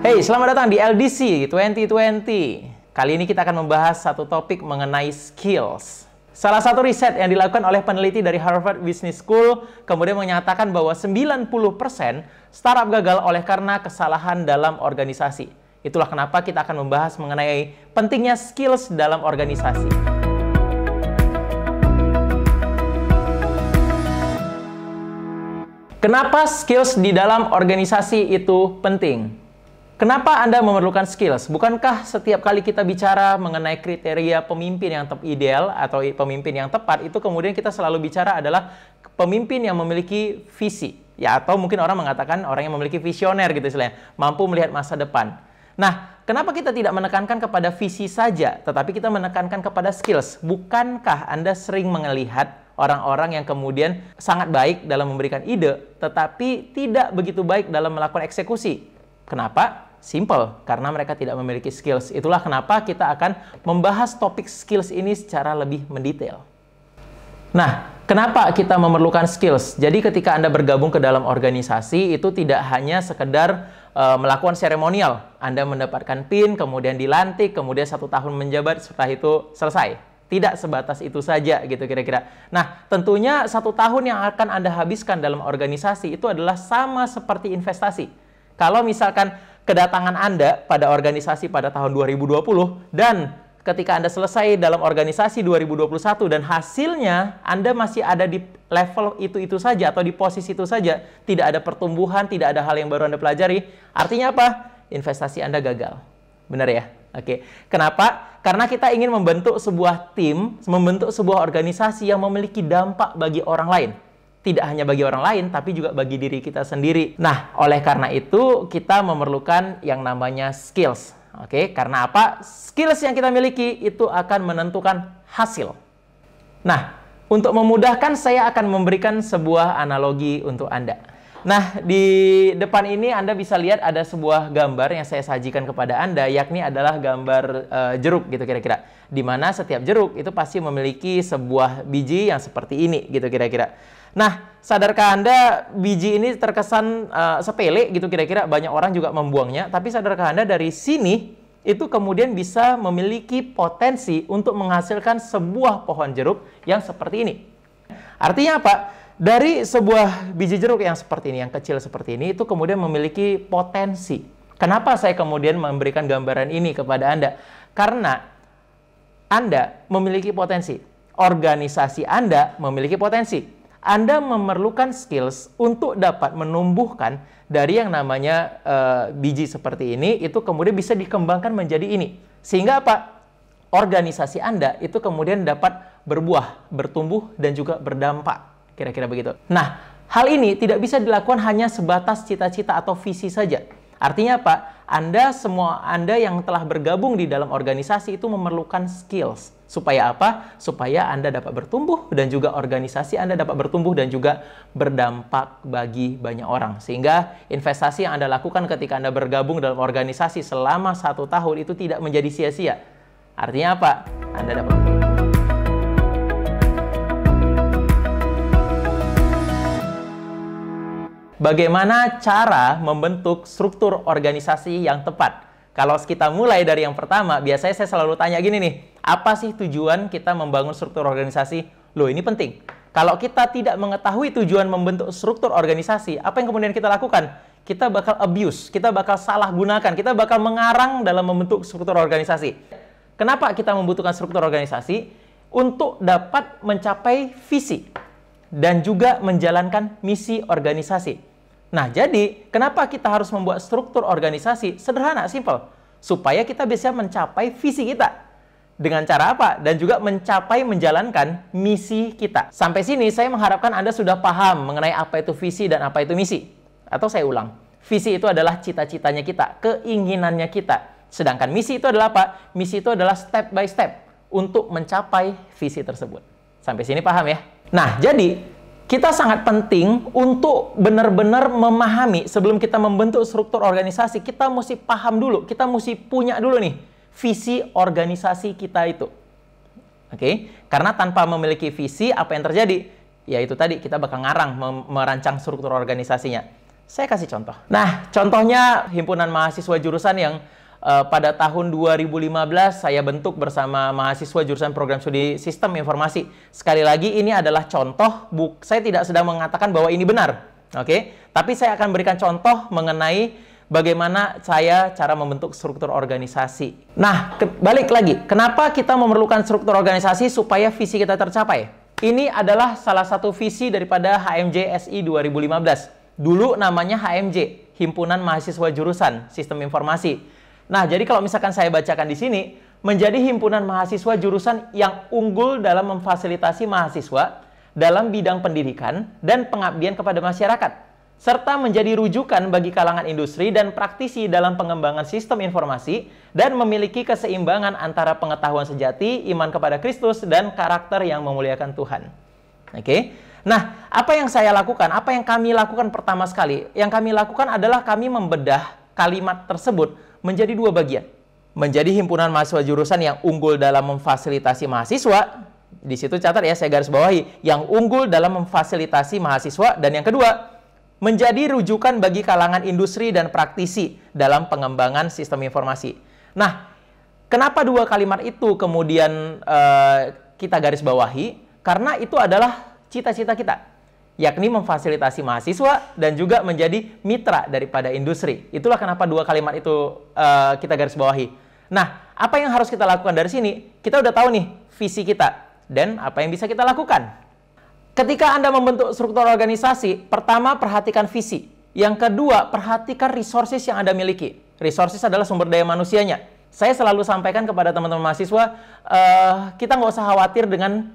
Hey, selamat datang di LDC 2020. Kali ini kita akan membahas satu topik mengenai skills. Salah satu riset yang dilakukan oleh peneliti dari Harvard Business School kemudian menyatakan bahwa 90% startup gagal oleh karena kesalahan dalam organisasi. Itulah kenapa kita akan membahas mengenai pentingnya skills dalam organisasi. Kenapa skills di dalam organisasi itu penting? Kenapa Anda memerlukan skills? Bukankah setiap kali kita bicara mengenai kriteria pemimpin yang ideal atau pemimpin yang tepat, itu kemudian kita selalu bicara adalah pemimpin yang memiliki visi. Ya, atau mungkin orang mengatakan orang yang memiliki visioner gitu istilahnya, mampu melihat masa depan. Nah, kenapa kita tidak menekankan kepada visi saja, tetapi kita menekankan kepada skills? Bukankah Anda sering melihat orang-orang yang kemudian sangat baik dalam memberikan ide, tetapi tidak begitu baik dalam melakukan eksekusi? Kenapa? Simple, karena mereka tidak memiliki skills. Itulah kenapa kita akan membahas topik skills ini secara lebih mendetail. Nah, kenapa kita memerlukan skills? Jadi ketika Anda bergabung ke dalam organisasi, itu tidak hanya sekedar melakukan seremonial. Anda mendapatkan PIN, kemudian dilantik, kemudian 1 tahun menjabat, setelah itu selesai. Tidak sebatas itu saja gitu kira-kira. Nah, tentunya 1 tahun yang akan Anda habiskan dalam organisasi itu adalah sama seperti investasi. Kalau misalkan kedatangan Anda pada organisasi pada tahun 2020 dan ketika Anda selesai dalam organisasi 2021 dan hasilnya Anda masih ada di level itu-itu saja atau di posisi itu saja, tidak ada pertumbuhan, tidak ada hal yang baru Anda pelajari, artinya apa? Investasi Anda gagal. Benar ya? Oke. Kenapa? Karena kita ingin membentuk sebuah tim, membentuk sebuah organisasi yang memiliki dampak bagi orang lain. Tidak hanya bagi orang lain, tapi juga bagi diri kita sendiri. Nah, oleh karena itu, kita memerlukan yang namanya skills. Oke, karena apa? Skills yang kita miliki itu akan menentukan hasil. Nah, untuk memudahkan, saya akan memberikan sebuah analogi untuk Anda. Nah, di depan ini Anda bisa lihat ada sebuah gambar yang saya sajikan kepada Anda, yakni adalah gambar jeruk gitu kira-kira. Di mana setiap jeruk itu pasti memiliki sebuah biji yang seperti ini gitu kira-kira. Nah, sadarkah Anda biji ini terkesan sepele gitu kira-kira, banyak orang juga membuangnya, tapi sadarkah Anda dari sini itu kemudian bisa memiliki potensi untuk menghasilkan sebuah pohon jeruk yang seperti ini. Artinya apa? Dari sebuah biji jeruk yang seperti ini, yang kecil seperti ini, itu kemudian memiliki potensi. Kenapa saya kemudian memberikan gambaran ini kepada Anda? Karena Anda memiliki potensi, organisasi Anda memiliki potensi. Anda memerlukan skills untuk dapat menumbuhkan dari yang namanya biji seperti ini, itu kemudian bisa dikembangkan menjadi ini. Sehingga apa? Organisasi Anda itu kemudian dapat berbuah, bertumbuh, dan juga berdampak. Kira-kira begitu. Nah, hal ini tidak bisa dilakukan hanya sebatas cita-cita atau visi saja. Artinya apa? Semua Anda yang telah bergabung di dalam organisasi itu memerlukan skills. Supaya apa? Supaya Anda dapat bertumbuh dan juga organisasi Anda dapat bertumbuh dan juga berdampak bagi banyak orang. Sehingga investasi yang Anda lakukan ketika Anda bergabung dalam organisasi selama 1 tahun itu tidak menjadi sia-sia. Artinya apa? Anda dapat bertumbuh. Bagaimana cara membentuk struktur organisasi yang tepat? Kalau kita mulai dari yang pertama, biasanya saya selalu tanya gini nih, apa sih tujuan kita membangun struktur organisasi? Loh, ini penting. Kalau kita tidak mengetahui tujuan membentuk struktur organisasi, apa yang kemudian kita lakukan? Kita bakal abuse, kita bakal salah gunakan, kita bakal mengarang dalam membentuk struktur organisasi. Kenapa kita membutuhkan struktur organisasi? Untuk dapat mencapai visi dan juga menjalankan misi organisasi. Nah, jadi kenapa kita harus membuat struktur organisasi? Sederhana, simple. Supaya kita bisa mencapai visi kita. Dengan cara apa? Dan juga menjalankan misi kita. Sampai sini saya mengharapkan Anda sudah paham mengenai apa itu visi dan apa itu misi. Atau saya ulang. Visi itu adalah cita-citanya kita, keinginannya kita. Sedangkan misi itu adalah apa? Misi itu adalah step by step untuk mencapai visi tersebut. Sampai sini paham ya? Nah, jadi kita sangat penting untuk benar-benar memahami sebelum kita membentuk struktur organisasi, kita mesti paham dulu, kita mesti punya dulu nih visi organisasi kita itu. Oke? Karena tanpa memiliki visi, apa yang terjadi? Ya itu tadi, kita bakal ngarang merancang struktur organisasinya. Saya kasih contoh. Nah, contohnya himpunan mahasiswa jurusan yang pada tahun 2015 saya bentuk bersama mahasiswa jurusan program studi sistem informasi. Sekali lagi, ini adalah contoh, saya tidak sedang mengatakan bahwa ini benar. Oke? Tapi saya akan berikan contoh mengenai bagaimana cara membentuk struktur organisasi. Nah, balik lagi, kenapa kita memerlukan struktur organisasi supaya visi kita tercapai? Ini adalah salah satu visi daripada HMJ SI 2015. Dulu namanya HMJ, Himpunan Mahasiswa Jurusan Sistem Informasi. Nah, jadi kalau misalkan saya bacakan di sini, menjadi himpunan mahasiswa jurusan yang unggul dalam memfasilitasi mahasiswa dalam bidang pendidikan dan pengabdian kepada masyarakat, serta menjadi rujukan bagi kalangan industri dan praktisi dalam pengembangan sistem informasi dan memiliki keseimbangan antara pengetahuan sejati, iman kepada Kristus, dan karakter yang memuliakan Tuhan. Oke? Nah, apa yang saya lakukan, apa yang kami lakukan pertama sekali? Yang kami lakukan adalah kami membedah kalimat tersebut menjadi dua bagian. Menjadi himpunan mahasiswa jurusan yang unggul dalam memfasilitasi mahasiswa. Di situ catat ya, saya garis bawahi. Yang unggul dalam memfasilitasi mahasiswa. Dan yang kedua, menjadi rujukan bagi kalangan industri dan praktisi dalam pengembangan sistem informasi. Nah, kenapa dua kalimat itu kemudian kita garis bawahi? Karena itu adalah cita-cita kita, yakni memfasilitasi mahasiswa dan juga menjadi mitra daripada industri. Itulah kenapa dua kalimat itu kita garis bawahi. Nah, apa yang harus kita lakukan dari sini? Kita udah tahu nih visi kita dan apa yang bisa kita lakukan. Ketika Anda membentuk struktur organisasi, pertama perhatikan visi. Yang kedua, perhatikan resources yang Anda miliki. Resources adalah sumber daya manusianya. Saya selalu sampaikan kepada teman-teman mahasiswa, kita nggak usah khawatir dengan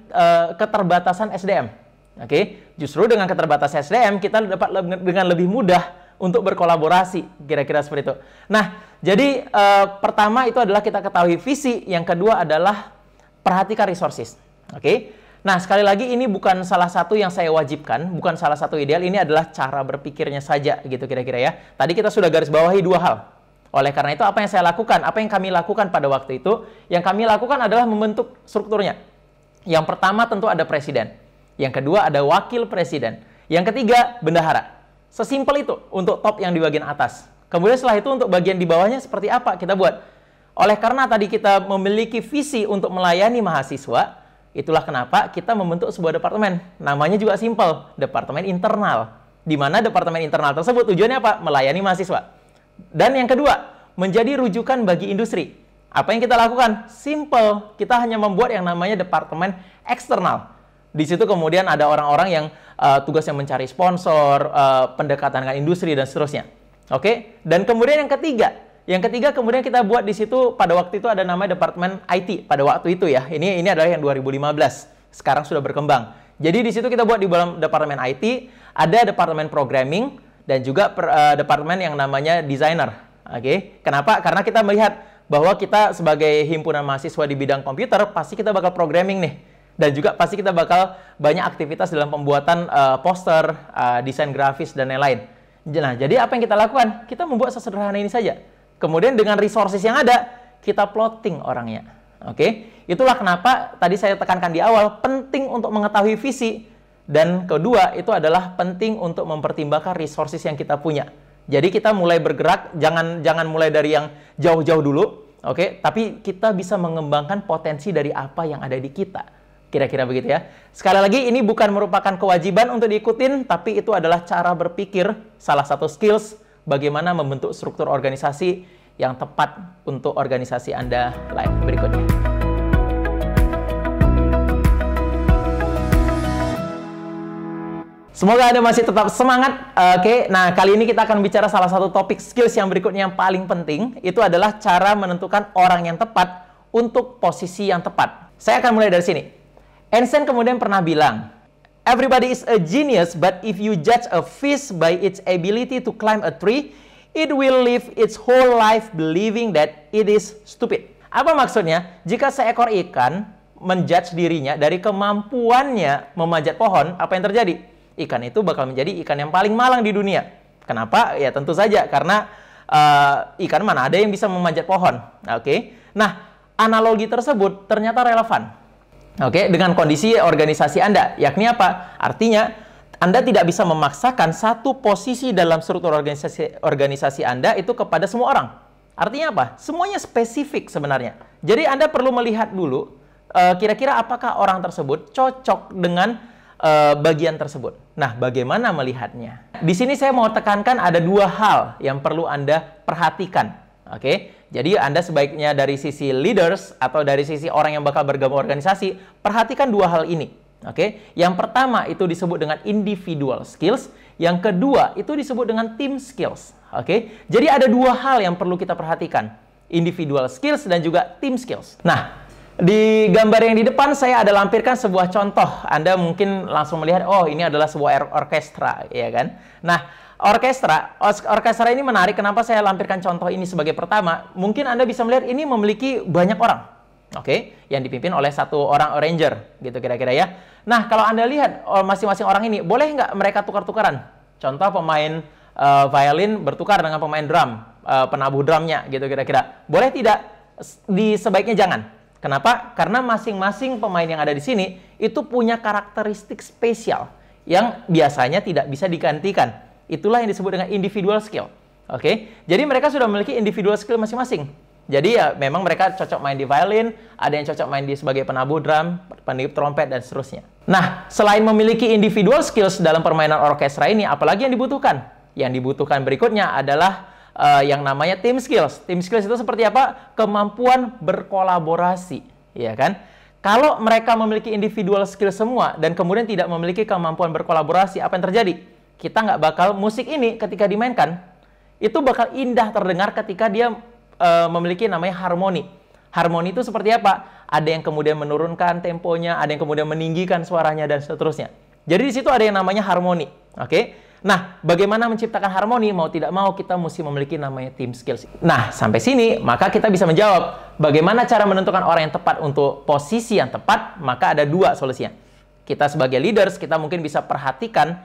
keterbatasan SDM. Oke, justru dengan keterbatasan SDM kita dapat dengan lebih mudah untuk berkolaborasi, kira-kira seperti itu. Nah, jadi pertama itu adalah kita ketahui visi, yang kedua adalah perhatikan resources. Oke, nah sekali lagi ini bukan salah satu yang saya wajibkan, bukan salah satu ideal, ini adalah cara berpikirnya saja, gitu kira-kira ya. Tadi kita sudah garis bawahi dua hal. Oleh karena itu, apa yang saya lakukan, apa yang kami lakukan pada waktu itu, yang kami lakukan adalah membentuk strukturnya. Yang pertama tentu ada presiden. Yang kedua ada wakil presiden. Yang ketiga, bendahara. Sesimpel itu untuk top yang di bagian atas. Kemudian setelah itu untuk bagian di bawahnya seperti apa kita buat. Oleh karena tadi kita memiliki visi untuk melayani mahasiswa, itulah kenapa kita membentuk sebuah departemen. Namanya juga simpel, departemen internal. Di mana departemen internal tersebut tujuannya apa? Melayani mahasiswa. Dan yang kedua, menjadi rujukan bagi industri. Apa yang kita lakukan? Simple, kita hanya membuat yang namanya departemen eksternal. Di situ kemudian ada orang-orang yang tugasnya mencari sponsor, pendekatan dengan industri, dan seterusnya. Oke? Dan kemudian yang ketiga kemudian kita buat di situ, pada waktu itu ada namanya Departemen IT, pada waktu itu ya. Ini adalah yang 2015, sekarang sudah berkembang. Jadi di situ kita buat di dalam Departemen IT, ada Departemen Programming, dan juga Departemen yang namanya Designer. Oke? Kenapa? Karena kita melihat bahwa kita sebagai himpunan mahasiswa di bidang komputer, pasti kita bakal programming nih. Dan juga pasti kita bakal banyak aktivitas dalam pembuatan poster, desain grafis, dan lain-lain. Nah, jadi apa yang kita lakukan? Kita membuat sesederhana ini saja. Kemudian dengan resources yang ada, kita plotting orangnya. Oke? Itulah kenapa tadi saya tekankan di awal, penting untuk mengetahui visi. Dan kedua, itu adalah penting untuk mempertimbangkan resources yang kita punya. Jadi kita mulai bergerak, jangan mulai dari yang jauh-jauh dulu. Oke? Tapi kita bisa mengembangkan potensi dari apa yang ada di kita. Kira-kira begitu ya. Sekali lagi, ini bukan merupakan kewajiban untuk diikutin, tapi itu adalah cara berpikir, salah satu skills bagaimana membentuk struktur organisasi yang tepat untuk organisasi Anda lain berikutnya. Semoga Anda masih tetap semangat. Oke, nah kali ini kita akan bicara salah satu topik skills yang berikutnya yang paling penting. Itu adalah cara menentukan orang yang tepat untuk posisi yang tepat. Saya akan mulai dari sini. Einstein kemudian pernah bilang, everybody is a genius, but if you judge a fish by its ability to climb a tree, it will live its whole life believing that it is stupid. Apa maksudnya? Jika seekor ikan menjudge dirinya dari kemampuannya memanjat pohon, apa yang terjadi? Ikan itu bakal menjadi ikan yang paling malang di dunia. Kenapa? Ya tentu saja, karena ikan mana ada yang bisa memanjat pohon. Oke. Nah, analogi tersebut ternyata relevan. Oke, dengan kondisi organisasi Anda, yakni apa? Artinya, Anda tidak bisa memaksakan satu posisi dalam struktur organisasi Anda itu kepada semua orang. Artinya apa? Semuanya spesifik sebenarnya. Jadi Anda perlu melihat dulu, kira-kira apakah orang tersebut cocok dengan bagian tersebut. Nah, bagaimana melihatnya? Di sini saya mau tekankan ada dua hal yang perlu Anda perhatikan. Oke? Jadi Anda sebaiknya dari sisi leaders atau dari sisi orang yang bakal bergabung organisasi, perhatikan dua hal ini. Oke, yang pertama itu disebut dengan individual skills, yang kedua itu disebut dengan team skills. Oke, jadi ada dua hal yang perlu kita perhatikan, individual skills dan juga team skills. Nah, di gambar yang di depan saya ada lampirkan sebuah contoh. Anda mungkin langsung melihat, oh ini adalah sebuah orkestra, ya kan? Nah, orkestra ini menarik. Kenapa saya lampirkan contoh ini sebagai pertama? Mungkin Anda bisa melihat ini memiliki banyak orang. Oke, yang dipimpin oleh satu orang arranger, gitu kira-kira ya. Nah, kalau Anda lihat masing-masing orang ini, boleh nggak mereka tukar-tukaran? Contoh pemain violin bertukar dengan pemain drum, penabuh drumnya, gitu kira-kira. Boleh tidak? Sebaiknya jangan. Kenapa? Karena masing-masing pemain yang ada di sini itu punya karakteristik spesial yang biasanya tidak bisa digantikan. Itulah yang disebut dengan individual skill. Oke, jadi mereka sudah memiliki individual skill masing-masing. Jadi ya memang mereka cocok main di violin, ada yang cocok main di sebagai penabuh drum, peniup trompet, dan seterusnya. Nah, selain memiliki individual skills dalam permainan orkestra ini, apalagi yang dibutuhkan? Yang dibutuhkan berikutnya adalah yang namanya team skills. Team skills itu seperti apa? Kemampuan berkolaborasi, ya kan? Kalau mereka memiliki individual skill semua dan kemudian tidak memiliki kemampuan berkolaborasi, apa yang terjadi? Kita nggak bakal, musik ini ketika dimainkan, itu bakal indah terdengar ketika dia memiliki namanya harmoni. Harmoni itu seperti apa? Ada yang kemudian menurunkan temponya, ada yang kemudian meninggikan suaranya, dan seterusnya. Jadi di situ ada yang namanya harmoni. Oke? Nah, bagaimana menciptakan harmoni? Mau tidak mau kita mesti memiliki namanya team skills. Nah, sampai sini maka kita bisa menjawab bagaimana cara menentukan orang yang tepat untuk posisi yang tepat. Maka ada dua solusinya. Kita sebagai leaders, kita mungkin bisa perhatikan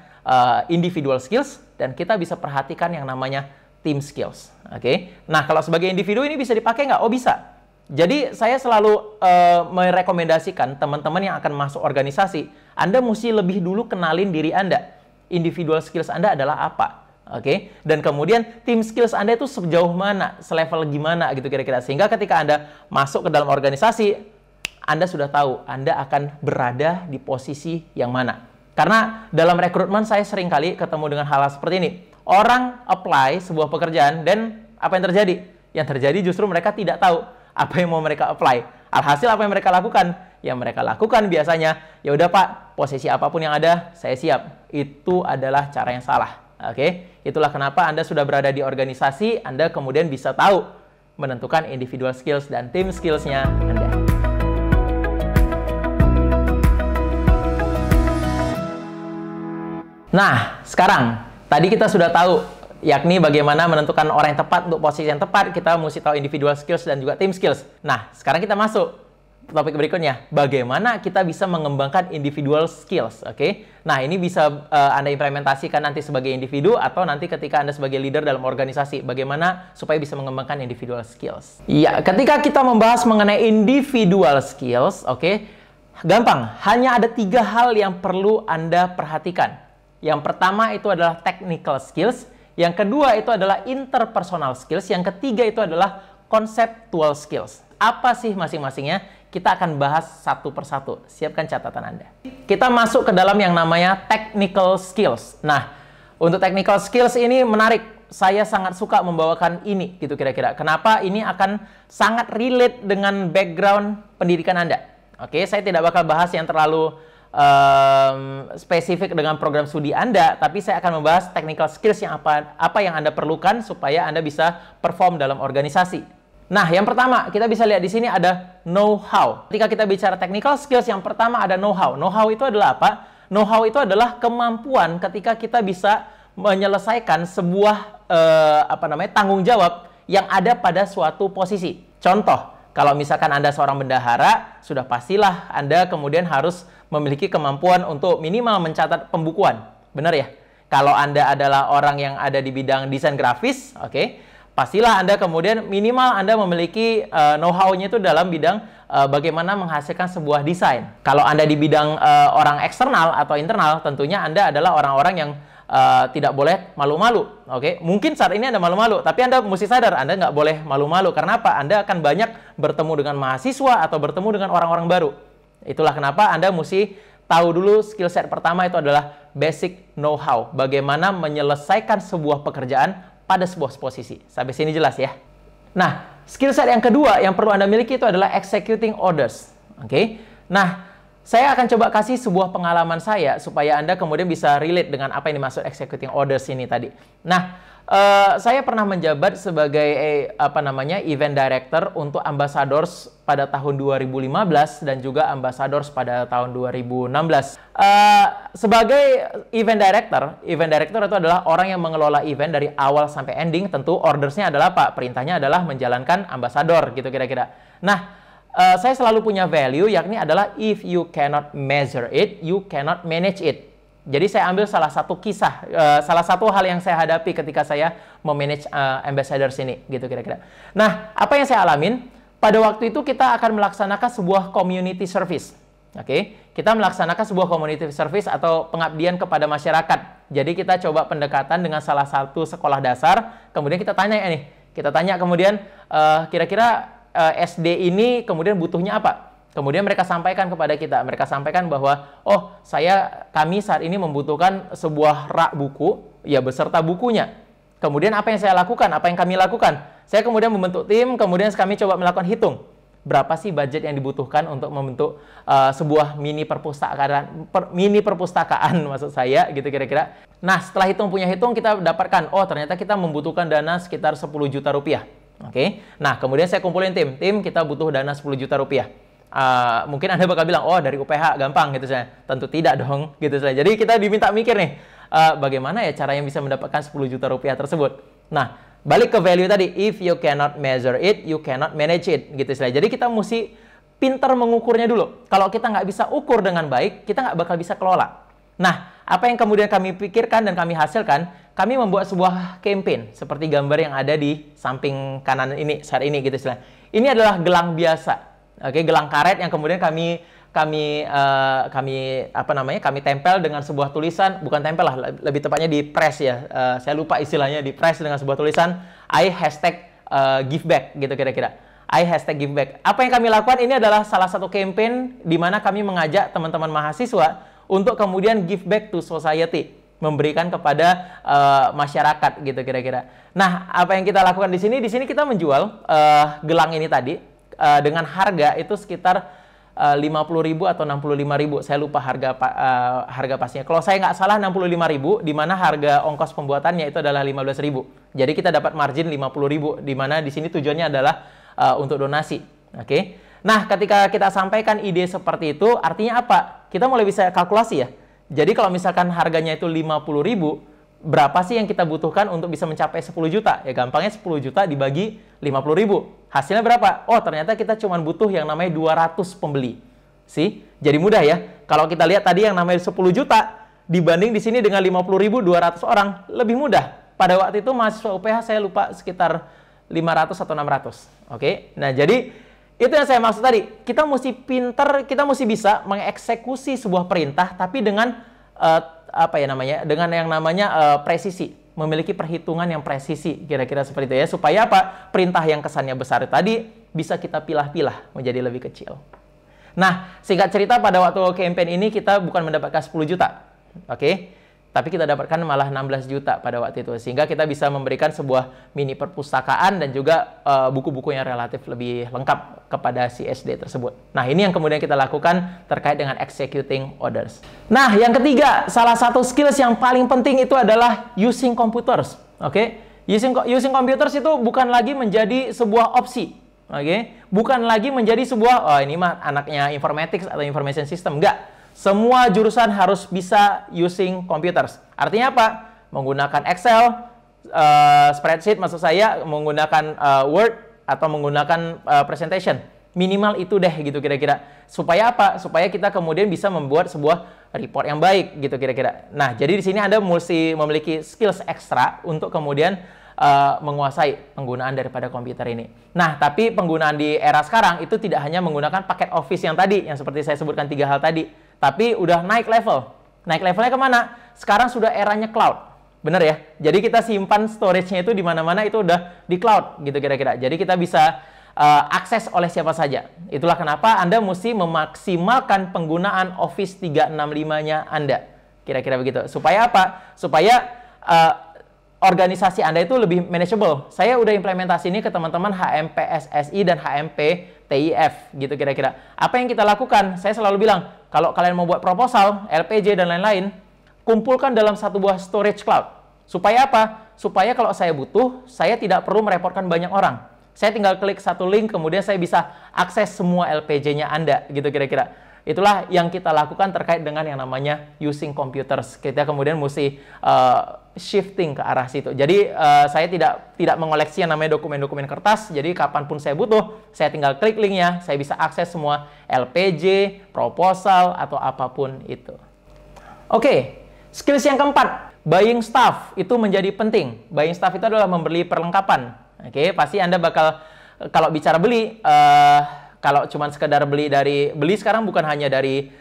individual skills, dan kita bisa perhatikan yang namanya team skills. Oke. Nah, kalau sebagai individu ini bisa dipakai nggak? Oh, bisa. Jadi, saya selalu merekomendasikan teman-teman yang akan masuk organisasi, Anda mesti lebih dulu kenalin diri Anda. Individual skills Anda adalah apa? Oke. Dan kemudian team skills Anda itu sejauh mana, selevel gimana gitu kira-kira. Sehingga ketika Anda masuk ke dalam organisasi, Anda sudah tahu Anda akan berada di posisi yang mana. Karena dalam rekrutmen saya sering kali ketemu dengan hal seperti ini. Orang apply sebuah pekerjaan dan apa yang terjadi? Yang terjadi justru mereka tidak tahu apa yang mau mereka apply. Alhasil apa yang mereka lakukan? Yang mereka lakukan biasanya, ya udah Pak, posisi apapun yang ada, saya siap. Itu adalah cara yang salah. Oke? Itulah kenapa Anda sudah berada di organisasi, Anda kemudian bisa tahu menentukan individual skills dan team skills-nya Anda. Nah, sekarang tadi kita sudah tahu, yakni bagaimana menentukan orang yang tepat untuk posisi yang tepat. Kita mesti tahu individual skills dan juga team skills. Nah, sekarang kita masuk topik berikutnya. Bagaimana kita bisa mengembangkan individual skills, oke? Nah, ini bisa Anda implementasikan nanti sebagai individu atau nanti ketika Anda sebagai leader dalam organisasi. Bagaimana supaya bisa mengembangkan individual skills? Ya, ketika kita membahas mengenai individual skills, oke? Gampang, hanya ada 3 hal yang perlu Anda perhatikan. Yang pertama itu adalah technical skills, yang kedua itu adalah interpersonal skills, yang ketiga itu adalah conceptual skills. Apa sih masing-masingnya? Kita akan bahas satu persatu. Siapkan catatan Anda. Kita masuk ke dalam yang namanya technical skills. Nah, untuk technical skills ini menarik. Saya sangat suka membawakan ini, gitu kira-kira. Kenapa? Ini akan sangat relate dengan background pendidikan Anda. Oke, saya tidak bakal bahas yang terlalu spesifik dengan program studi Anda, tapi saya akan membahas technical skills yang apa yang Anda perlukan supaya Anda bisa perform dalam organisasi. Nah, yang pertama, kita bisa lihat di sini ada know-how. Ketika kita bicara technical skills, yang pertama ada know-how. Know-how itu adalah apa? Know-how itu adalah kemampuan ketika kita bisa menyelesaikan sebuah tanggung jawab yang ada pada suatu posisi. Contoh, kalau misalkan Anda seorang bendahara, sudah pastilah Anda kemudian harus memiliki kemampuan untuk minimal mencatat pembukuan. Benar ya? Kalau Anda adalah orang yang ada di bidang desain grafis, oke, pastilah Anda kemudian minimal Anda memiliki know-how-nya itu dalam bidang bagaimana menghasilkan sebuah desain. Kalau Anda di bidang orang eksternal atau internal, tentunya Anda adalah orang-orang yang tidak boleh malu-malu. Oke, mungkin saat ini Anda malu-malu, tapi Anda mesti sadar Anda nggak boleh malu-malu. Karena apa? Anda akan banyak bertemu dengan mahasiswa atau bertemu dengan orang-orang baru. Itulah kenapa Anda mesti tahu dulu skill set pertama itu adalah basic know-how. Bagaimana menyelesaikan sebuah pekerjaan pada sebuah posisi. Sampai sini jelas ya? Nah, skill set yang kedua yang perlu Anda miliki itu adalah executing orders. Oke? Nah, saya akan coba kasih sebuah pengalaman saya supaya Anda kemudian bisa relate dengan apa yang dimaksud executing orders ini tadi. Nah, saya pernah menjabat sebagai event director untuk ambassadors pada tahun 2015 dan juga ambassadors pada tahun 2016. Sebagai event director itu adalah orang yang mengelola event dari awal sampai ending. Tentu ordersnya adalah perintahnya adalah menjalankan ambassador gitu kira-kira. Nah, saya selalu punya value yakni adalah if you cannot measure it, you cannot manage it. Jadi saya ambil salah satu kisah, salah satu hal yang saya hadapi ketika saya memanage ambassadors ini, gitu kira-kira. Nah, apa yang saya alamin? Pada waktu itu kita akan melaksanakan sebuah community service. Oke, kita melaksanakan sebuah community service atau pengabdian kepada masyarakat. Jadi kita coba pendekatan dengan salah satu sekolah dasar, kemudian kita tanya kemudian kira-kira SD ini kemudian butuhnya apa? Kemudian mereka sampaikan kepada kita, mereka sampaikan bahwa, oh kami saat ini membutuhkan sebuah rak buku, ya beserta bukunya. Kemudian apa yang saya lakukan, apa yang kami lakukan? Saya kemudian membentuk tim, kemudian kami coba melakukan hitung. Berapa sih budget yang dibutuhkan untuk membentuk sebuah mini perpustakaan maksud saya, gitu kira-kira. Nah, setelah punya hitung, kita dapatkan, oh ternyata kita membutuhkan dana sekitar 10 juta rupiah. Oke, nah kemudian saya kumpulin tim kita butuh dana 10 juta rupiah. Mungkin Anda bakal bilang, oh dari UPH gampang gitu saya. Tentu tidak dong gitu saya. Jadi kita diminta mikir nih, bagaimana ya cara yang bisa mendapatkan 10 juta rupiah tersebut. Nah, balik ke value tadi, if you cannot measure it, you cannot manage it gitu saya. Jadi kita mesti pintar mengukurnya dulu. Kalau kita nggak bisa ukur dengan baik, kita nggak bakal bisa kelola. Nah, apa yang kemudian kami pikirkan dan kami hasilkan, kami membuat sebuah campaign seperti gambar yang ada di samping kanan ini saat ini gitu istilah. Ini adalah gelang biasa, oke, gelang karet yang kemudian kami tempel dengan sebuah tulisan, bukan tempel lah, lebih tepatnya di press ya. Saya lupa istilahnya, di press dengan sebuah tulisan I #give back gitu kira-kira. I #give back. Apa yang kami lakukan ini adalah salah satu campaign di mana kami mengajak teman-teman mahasiswa untuk kemudian give back to society, memberikan kepada masyarakat gitu kira-kira. Nah, apa yang kita lakukan di sini? Di sini kita menjual gelang ini tadi dengan harga itu sekitar 50.000 atau 65.000. Saya lupa harga pastinya. Kalau saya nggak salah 65.000, di mana harga ongkos pembuatannya itu adalah 15.000. Jadi kita dapat margin 50.000, di mana di sini tujuannya adalah untuk donasi. Oke. Nah, ketika kita sampaikan ide seperti itu, artinya apa? Kita mulai bisa kalkulasi ya. Jadi kalau misalkan harganya itu 50.000, berapa sih yang kita butuhkan untuk bisa mencapai 10 juta? Ya gampangnya 10 juta dibagi 50.000. Hasilnya berapa? Oh, ternyata kita cuma butuh yang namanya 200 pembeli. Jadi mudah ya. Kalau kita lihat tadi yang namanya 10 juta, dibanding di sini dengan 50.000, 200 orang, lebih mudah. Pada waktu itu mahasiswa UPH saya lupa sekitar 500 atau 600. Oke? Nah, jadi itu yang saya maksud tadi. Kita mesti pintar, kita mesti bisa mengeksekusi sebuah perintah, tapi dengan dengan yang namanya presisi, memiliki perhitungan yang presisi, kira-kira seperti itu ya, supaya apa? Perintah yang kesannya besar tadi bisa kita pilah-pilah menjadi lebih kecil. Nah, singkat cerita pada waktu campaign ini kita bukan mendapatkan 10 juta, oke? Tapi kita dapatkan malah 16 juta pada waktu itu, sehingga kita bisa memberikan sebuah mini perpustakaan dan juga buku-buku yang relatif lebih lengkap kepada si SD tersebut. Nah, ini yang kemudian kita lakukan terkait dengan executing orders. Nah, yang ketiga, salah satu skills yang paling penting itu adalah using computers. Oke? Using computers itu bukan lagi menjadi sebuah opsi. Oke? Bukan lagi menjadi sebuah, oh ini mah anaknya informatics atau information system. Enggak. Semua jurusan harus bisa using computers. Artinya apa? Menggunakan Excel, spreadsheet maksud saya, menggunakan Word, atau menggunakan presentation. Minimal itu deh gitu kira-kira. Supaya apa? Supaya kita kemudian bisa membuat sebuah report yang baik gitu kira-kira. Nah, jadi di sini Anda mesti memiliki skills ekstra untuk kemudian menguasai penggunaan daripada komputer ini. Nah, tapi penggunaan di era sekarang itu tidak hanya menggunakan paket Office yang tadi, yang seperti saya sebutkan 3 hal tadi, tapi udah naik level. Naik levelnya kemana? Sekarang sudah eranya cloud. Bener ya? Jadi kita simpan storage-nya itu di mana-mana itu udah di cloud gitu kira-kira. Jadi kita bisa akses oleh siapa saja. Itulah kenapa Anda mesti memaksimalkan penggunaan Office 365-nya Anda. Kira-kira begitu. Supaya apa? Supaya organisasi Anda itu lebih manageable. Saya udah implementasi ini ke teman-teman HMP SSI dan HMP TIF gitu kira-kira. Apa yang kita lakukan? Saya selalu bilang, kalau kalian mau buat proposal, LPJ dan lain-lain, kumpulkan dalam satu buah storage cloud. Supaya apa? Supaya kalau saya butuh, saya tidak perlu merepotkan banyak orang. Saya tinggal klik satu link, kemudian saya bisa akses semua LPJ-nya Anda, gitu kira-kira. Itulah yang kita lakukan terkait dengan yang namanya using computers. Kita kemudian mesti shifting ke arah situ. Jadi saya tidak mengoleksi yang namanya dokumen-dokumen kertas. Jadi kapanpun saya butuh, saya tinggal klik linknya, saya bisa akses semua LPJ, proposal, atau apapun itu. Oke, skills yang keempat, buying stuff itu menjadi penting. Buying stuff itu adalah membeli perlengkapan. Oke, pasti Anda bakal, kalau bicara beli, kalau cuma sekedar beli sekarang bukan hanya dari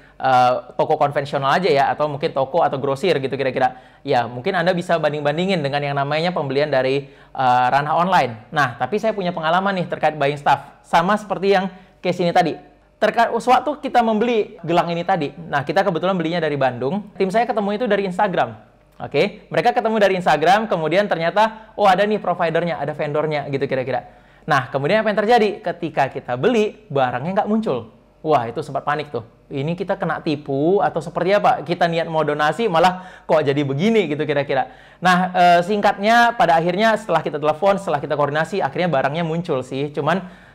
toko konvensional aja ya, atau mungkin toko atau grosir gitu kira-kira. Ya, mungkin Anda bisa banding-bandingin dengan yang namanya pembelian dari ranah online. Nah, tapi saya punya pengalaman nih terkait buying stuff. Sama seperti yang case ini tadi. Terkait waktu kita membeli gelang ini tadi, nah kita kebetulan belinya dari Bandung. Tim saya ketemu itu dari Instagram. Oke, mereka ketemu dari Instagram, kemudian ternyata, oh ada nih providernya, ada vendornya gitu kira-kira. Nah, kemudian apa yang terjadi? Ketika kita beli, barangnya nggak muncul. Wah, itu sempat panik tuh. Ini kita kena tipu atau seperti apa? Kita niat mau donasi, malah kok jadi begini gitu kira-kira. Nah, singkatnya pada akhirnya setelah kita telepon, setelah kita koordinasi, akhirnya barangnya muncul sih. Cuman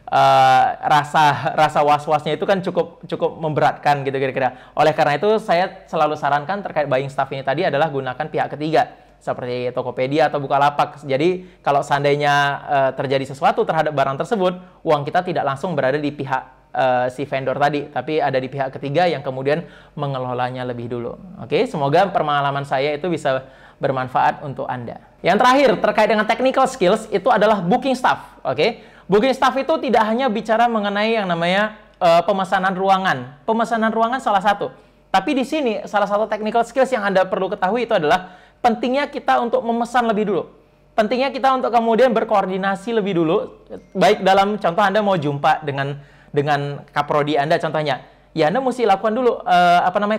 rasa was-wasnya itu kan cukup memberatkan gitu kira-kira. Oleh karena itu saya selalu sarankan terkait buying stuff ini tadi adalah gunakan pihak ketiga seperti Tokopedia atau Bukalapak. Jadi kalau seandainya terjadi sesuatu terhadap barang tersebut, uang kita tidak langsung berada di pihak si vendor tadi, tapi ada di pihak ketiga yang kemudian mengelolanya lebih dulu. Oke, semoga pengalaman saya itu bisa bermanfaat untuk Anda. Yang terakhir terkait dengan technical skills itu adalah booking staff. Oke. Booking staff itu tidak hanya bicara mengenai yang namanya pemesanan ruangan. Pemesanan ruangan salah satu. Tapi di sini salah satu technical skills yang Anda perlu ketahui itu adalah pentingnya kita untuk memesan lebih dulu. Pentingnya kita untuk kemudian berkoordinasi lebih dulu. Baik dalam contoh Anda mau jumpa dengan kaprodi Anda contohnya. Ya Anda mesti lakukan dulu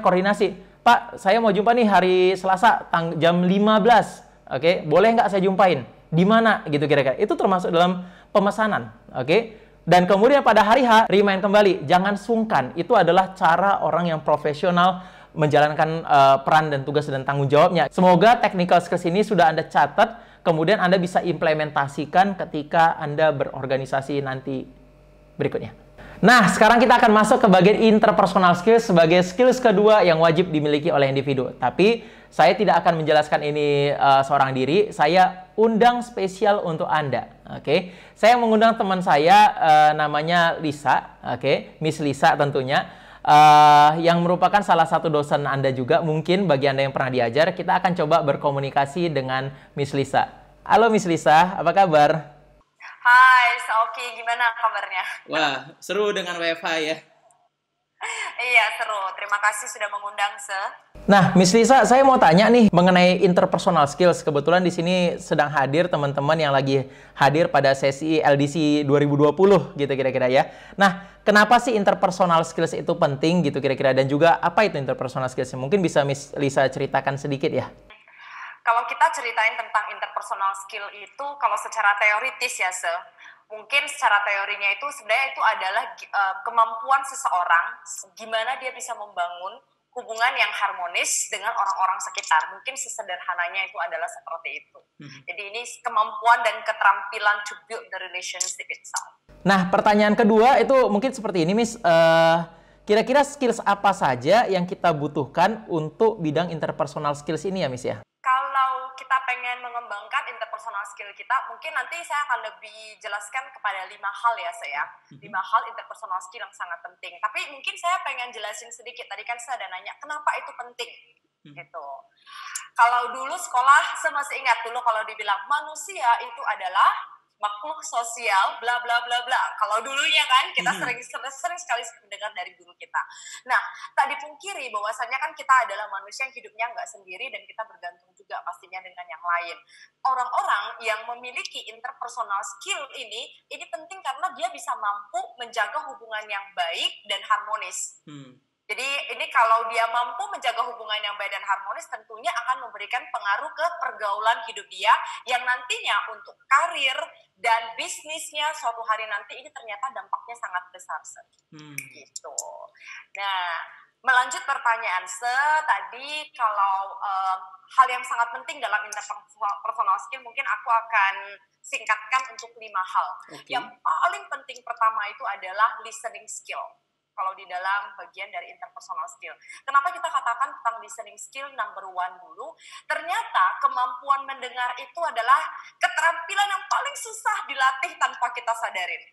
koordinasi. Pak, saya mau jumpa nih hari Selasa jam 15. Oke, boleh nggak saya jumpain? Di mana gitu kira-kira. Itu termasuk dalam pemesanan, oke? Dan kemudian pada hari H, remind kembali, jangan sungkan. Itu adalah cara orang yang profesional menjalankan peran dan tugas dan tanggung jawabnya. Semoga technical skills ini sudah Anda catat, kemudian Anda bisa implementasikan ketika Anda berorganisasi nanti berikutnya. Nah, sekarang kita akan masuk ke bagian interpersonal skills sebagai skills kedua yang wajib dimiliki oleh individu. Tapi saya tidak akan menjelaskan ini seorang diri, saya undang spesial untuk Anda. Oke, saya mengundang teman saya namanya Lisa, oke, Miss Lisa tentunya, yang merupakan salah satu dosen Anda juga. Mungkin bagi Anda yang pernah diajar, kita akan coba berkomunikasi dengan Miss Lisa. Halo Miss Lisa, apa kabar? Hai, Oki, gimana kabarnya? Wah, seru dengan WFH ya. Iya, seru. Terima kasih sudah mengundang, Nah, Miss Lisa, saya mau tanya nih mengenai interpersonal skills. Kebetulan di sini sedang hadir teman-teman yang lagi hadir pada sesi LDC 2020 gitu kira-kira ya. Nah, kenapa sih interpersonal skills itu penting gitu kira-kira, dan juga apa itu interpersonal skills? Mungkin bisa Miss Lisa ceritakan sedikit ya. Kalau kita ceritain tentang interpersonal skill itu, kalau secara teoritis ya, mungkin secara teorinya itu sebenarnya itu adalah kemampuan seseorang gimana dia bisa membangun hubungan yang harmonis dengan orang-orang sekitar. Mungkin sesederhananya itu adalah seperti itu. Jadi ini kemampuan dan keterampilan to build the relationship itself. Nah, pertanyaan kedua itu mungkin seperti ini, Miss. Kira-kira skills apa saja yang kita butuhkan untuk bidang interpersonal skills ini ya, Miss ya? Kalau kita pengen mengembangkan interpersonal skill kita, mungkin nanti saya akan lebih jelaskan kepada 5 hal ya, 5 hal interpersonal skill yang sangat penting. Tapi mungkin saya pengen jelasin sedikit. Tadi kan saya ada nanya, kenapa itu penting? Gitu. Kalau dulu sekolah, saya masih ingat dulu kalau dibilang manusia itu adalah makhluk sosial, bla bla bla bla. Kalau dulunya kan kita sering sekali mendengar dari guru kita. Nah, tak dipungkiri bahwasannya kan kita adalah manusia yang hidupnya nggak sendiri dan kita bergantung juga pastinya dengan yang lain. Orang-orang yang memiliki interpersonal skill ini penting karena dia bisa mampu menjaga hubungan yang baik dan harmonis. Jadi ini kalau dia mampu menjaga hubungan yang baik dan harmonis tentunya akan memberikan pengaruh ke pergaulan hidup dia yang nantinya untuk karir dan bisnisnya suatu hari nanti ini ternyata dampaknya sangat besar. Gitu. Nah, melanjut pertanyaan tadi kalau hal yang sangat penting dalam interpersonal skill mungkin aku akan singkatkan untuk 5 hal. Yang paling penting pertama itu adalah listening skill. Kalau di dalam bagian dari interpersonal skill. Kenapa kita katakan tentang listening skill number 1 dulu? Ternyata kemampuan mendengar itu adalah keterampilan yang paling susah dilatih tanpa kita sadarin.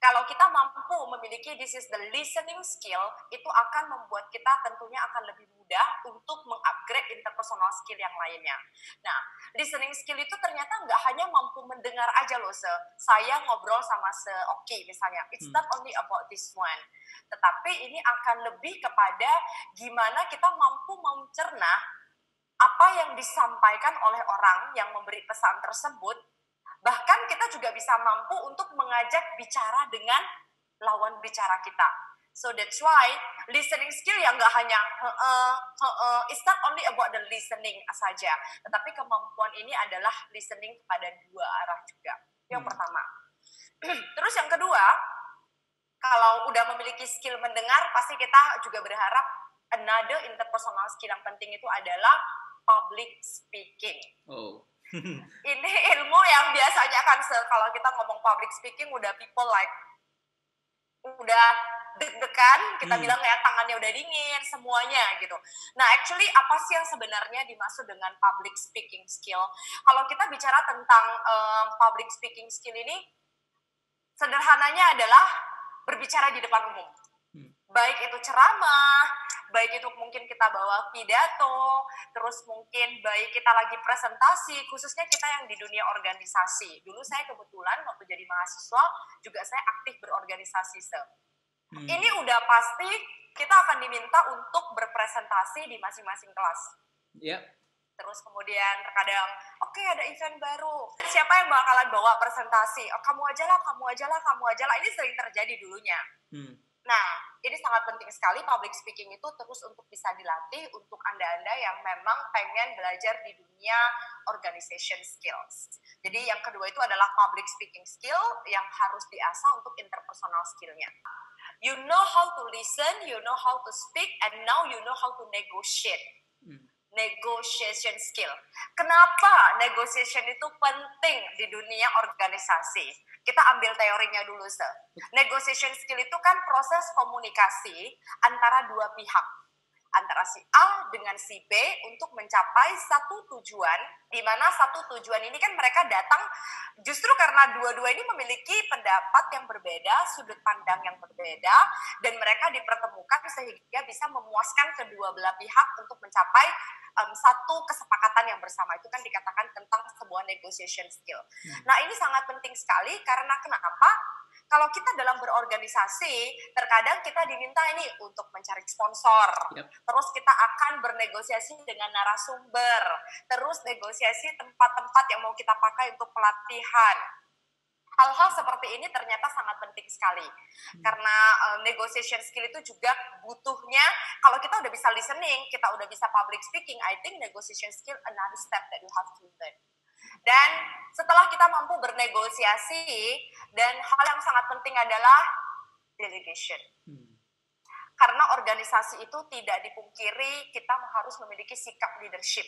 Kalau kita mampu memiliki this is the listening skill, itu akan membuat kita tentunya akan lebih mudah untuk mengupgrade interpersonal skill yang lainnya. Nah, listening skill itu ternyata nggak hanya mampu mendengar aja loh, saya ngobrol sama Oki misalnya, it's not only about this one, tetapi ini akan lebih kepada gimana kita mampu mencerna apa yang disampaikan oleh orang yang memberi pesan tersebut. Bahkan kita juga bisa mampu untuk mengajak bicara dengan lawan bicara kita. So that's why listening skill yang nggak hanya it's not only about the listening saja, tetapi kemampuan ini adalah listening kepada 2 arah juga. Yang pertama. Terus yang kedua, kalau udah memiliki skill mendengar, pasti kita juga berharap another interpersonal skill yang penting itu adalah public speaking. Ini ilmu yang biasanya kan kalau kita ngomong public speaking udah people like udah deg-degan, kita bilang ya tangannya udah dingin semuanya gitu. Nah, actually apa sih yang sebenarnya dimaksud dengan public speaking skill? Kalau kita bicara tentang public speaking skill ini, sederhananya adalah berbicara di depan umum. Baik itu ceramah, baik itu mungkin kita bawa pidato, terus mungkin baik kita lagi presentasi, khususnya kita yang di dunia organisasi. Dulu saya kebetulan waktu jadi mahasiswa, juga saya aktif berorganisasi. Ini udah pasti kita akan diminta untuk berpresentasi di masing-masing kelas. Terus kemudian terkadang, oke, ada event baru. Siapa yang bakalan bawa presentasi? Oh, kamu aja lah, kamu aja lah, kamu aja lah. Ini sering terjadi dulunya. Nah, ini sangat penting sekali public speaking itu terus untuk bisa dilatih untuk Anda-Anda yang memang pengen belajar di dunia organization skills. Jadi yang kedua itu adalah public speaking skill yang harus diasah untuk interpersonal skillnya. You know how to listen, you know how to speak, and now you know how to negotiate. Negotiation skill. Kenapa negotiation itu penting di dunia organisasi? Kita ambil teorinya dulu, Negotiation skill itu kan proses komunikasi antara 2 pihak. Antara si A dengan si B untuk mencapai satu tujuan, di mana satu tujuan ini kan mereka datang justru karena dua-dua ini memiliki pendapat yang berbeda, sudut pandang yang berbeda, dan mereka dipertemukan sehingga bisa memuaskan kedua belah pihak untuk mencapai satu kesepakatan yang bersama. Itu kan dikatakan tentang sebuah negotiation skill. Nah, ini sangat penting sekali karena kenapa? Kalau kita dalam berorganisasi, terkadang kita diminta ini untuk mencari sponsor, terus kita akan bernegosiasi dengan narasumber, terus negosiasi tempat-tempat yang mau kita pakai untuk pelatihan. Hal-hal seperti ini ternyata sangat penting sekali. Karena negotiation skill itu juga butuhnya, kalau kita udah bisa listening, kita udah bisa public speaking, I think negotiation skill another step that you have to learn. Dan setelah kita mampu bernegosiasi, dan hal yang sangat penting adalah delegation. Karena organisasi itu tidak dipungkiri kita harus memiliki sikap leadership.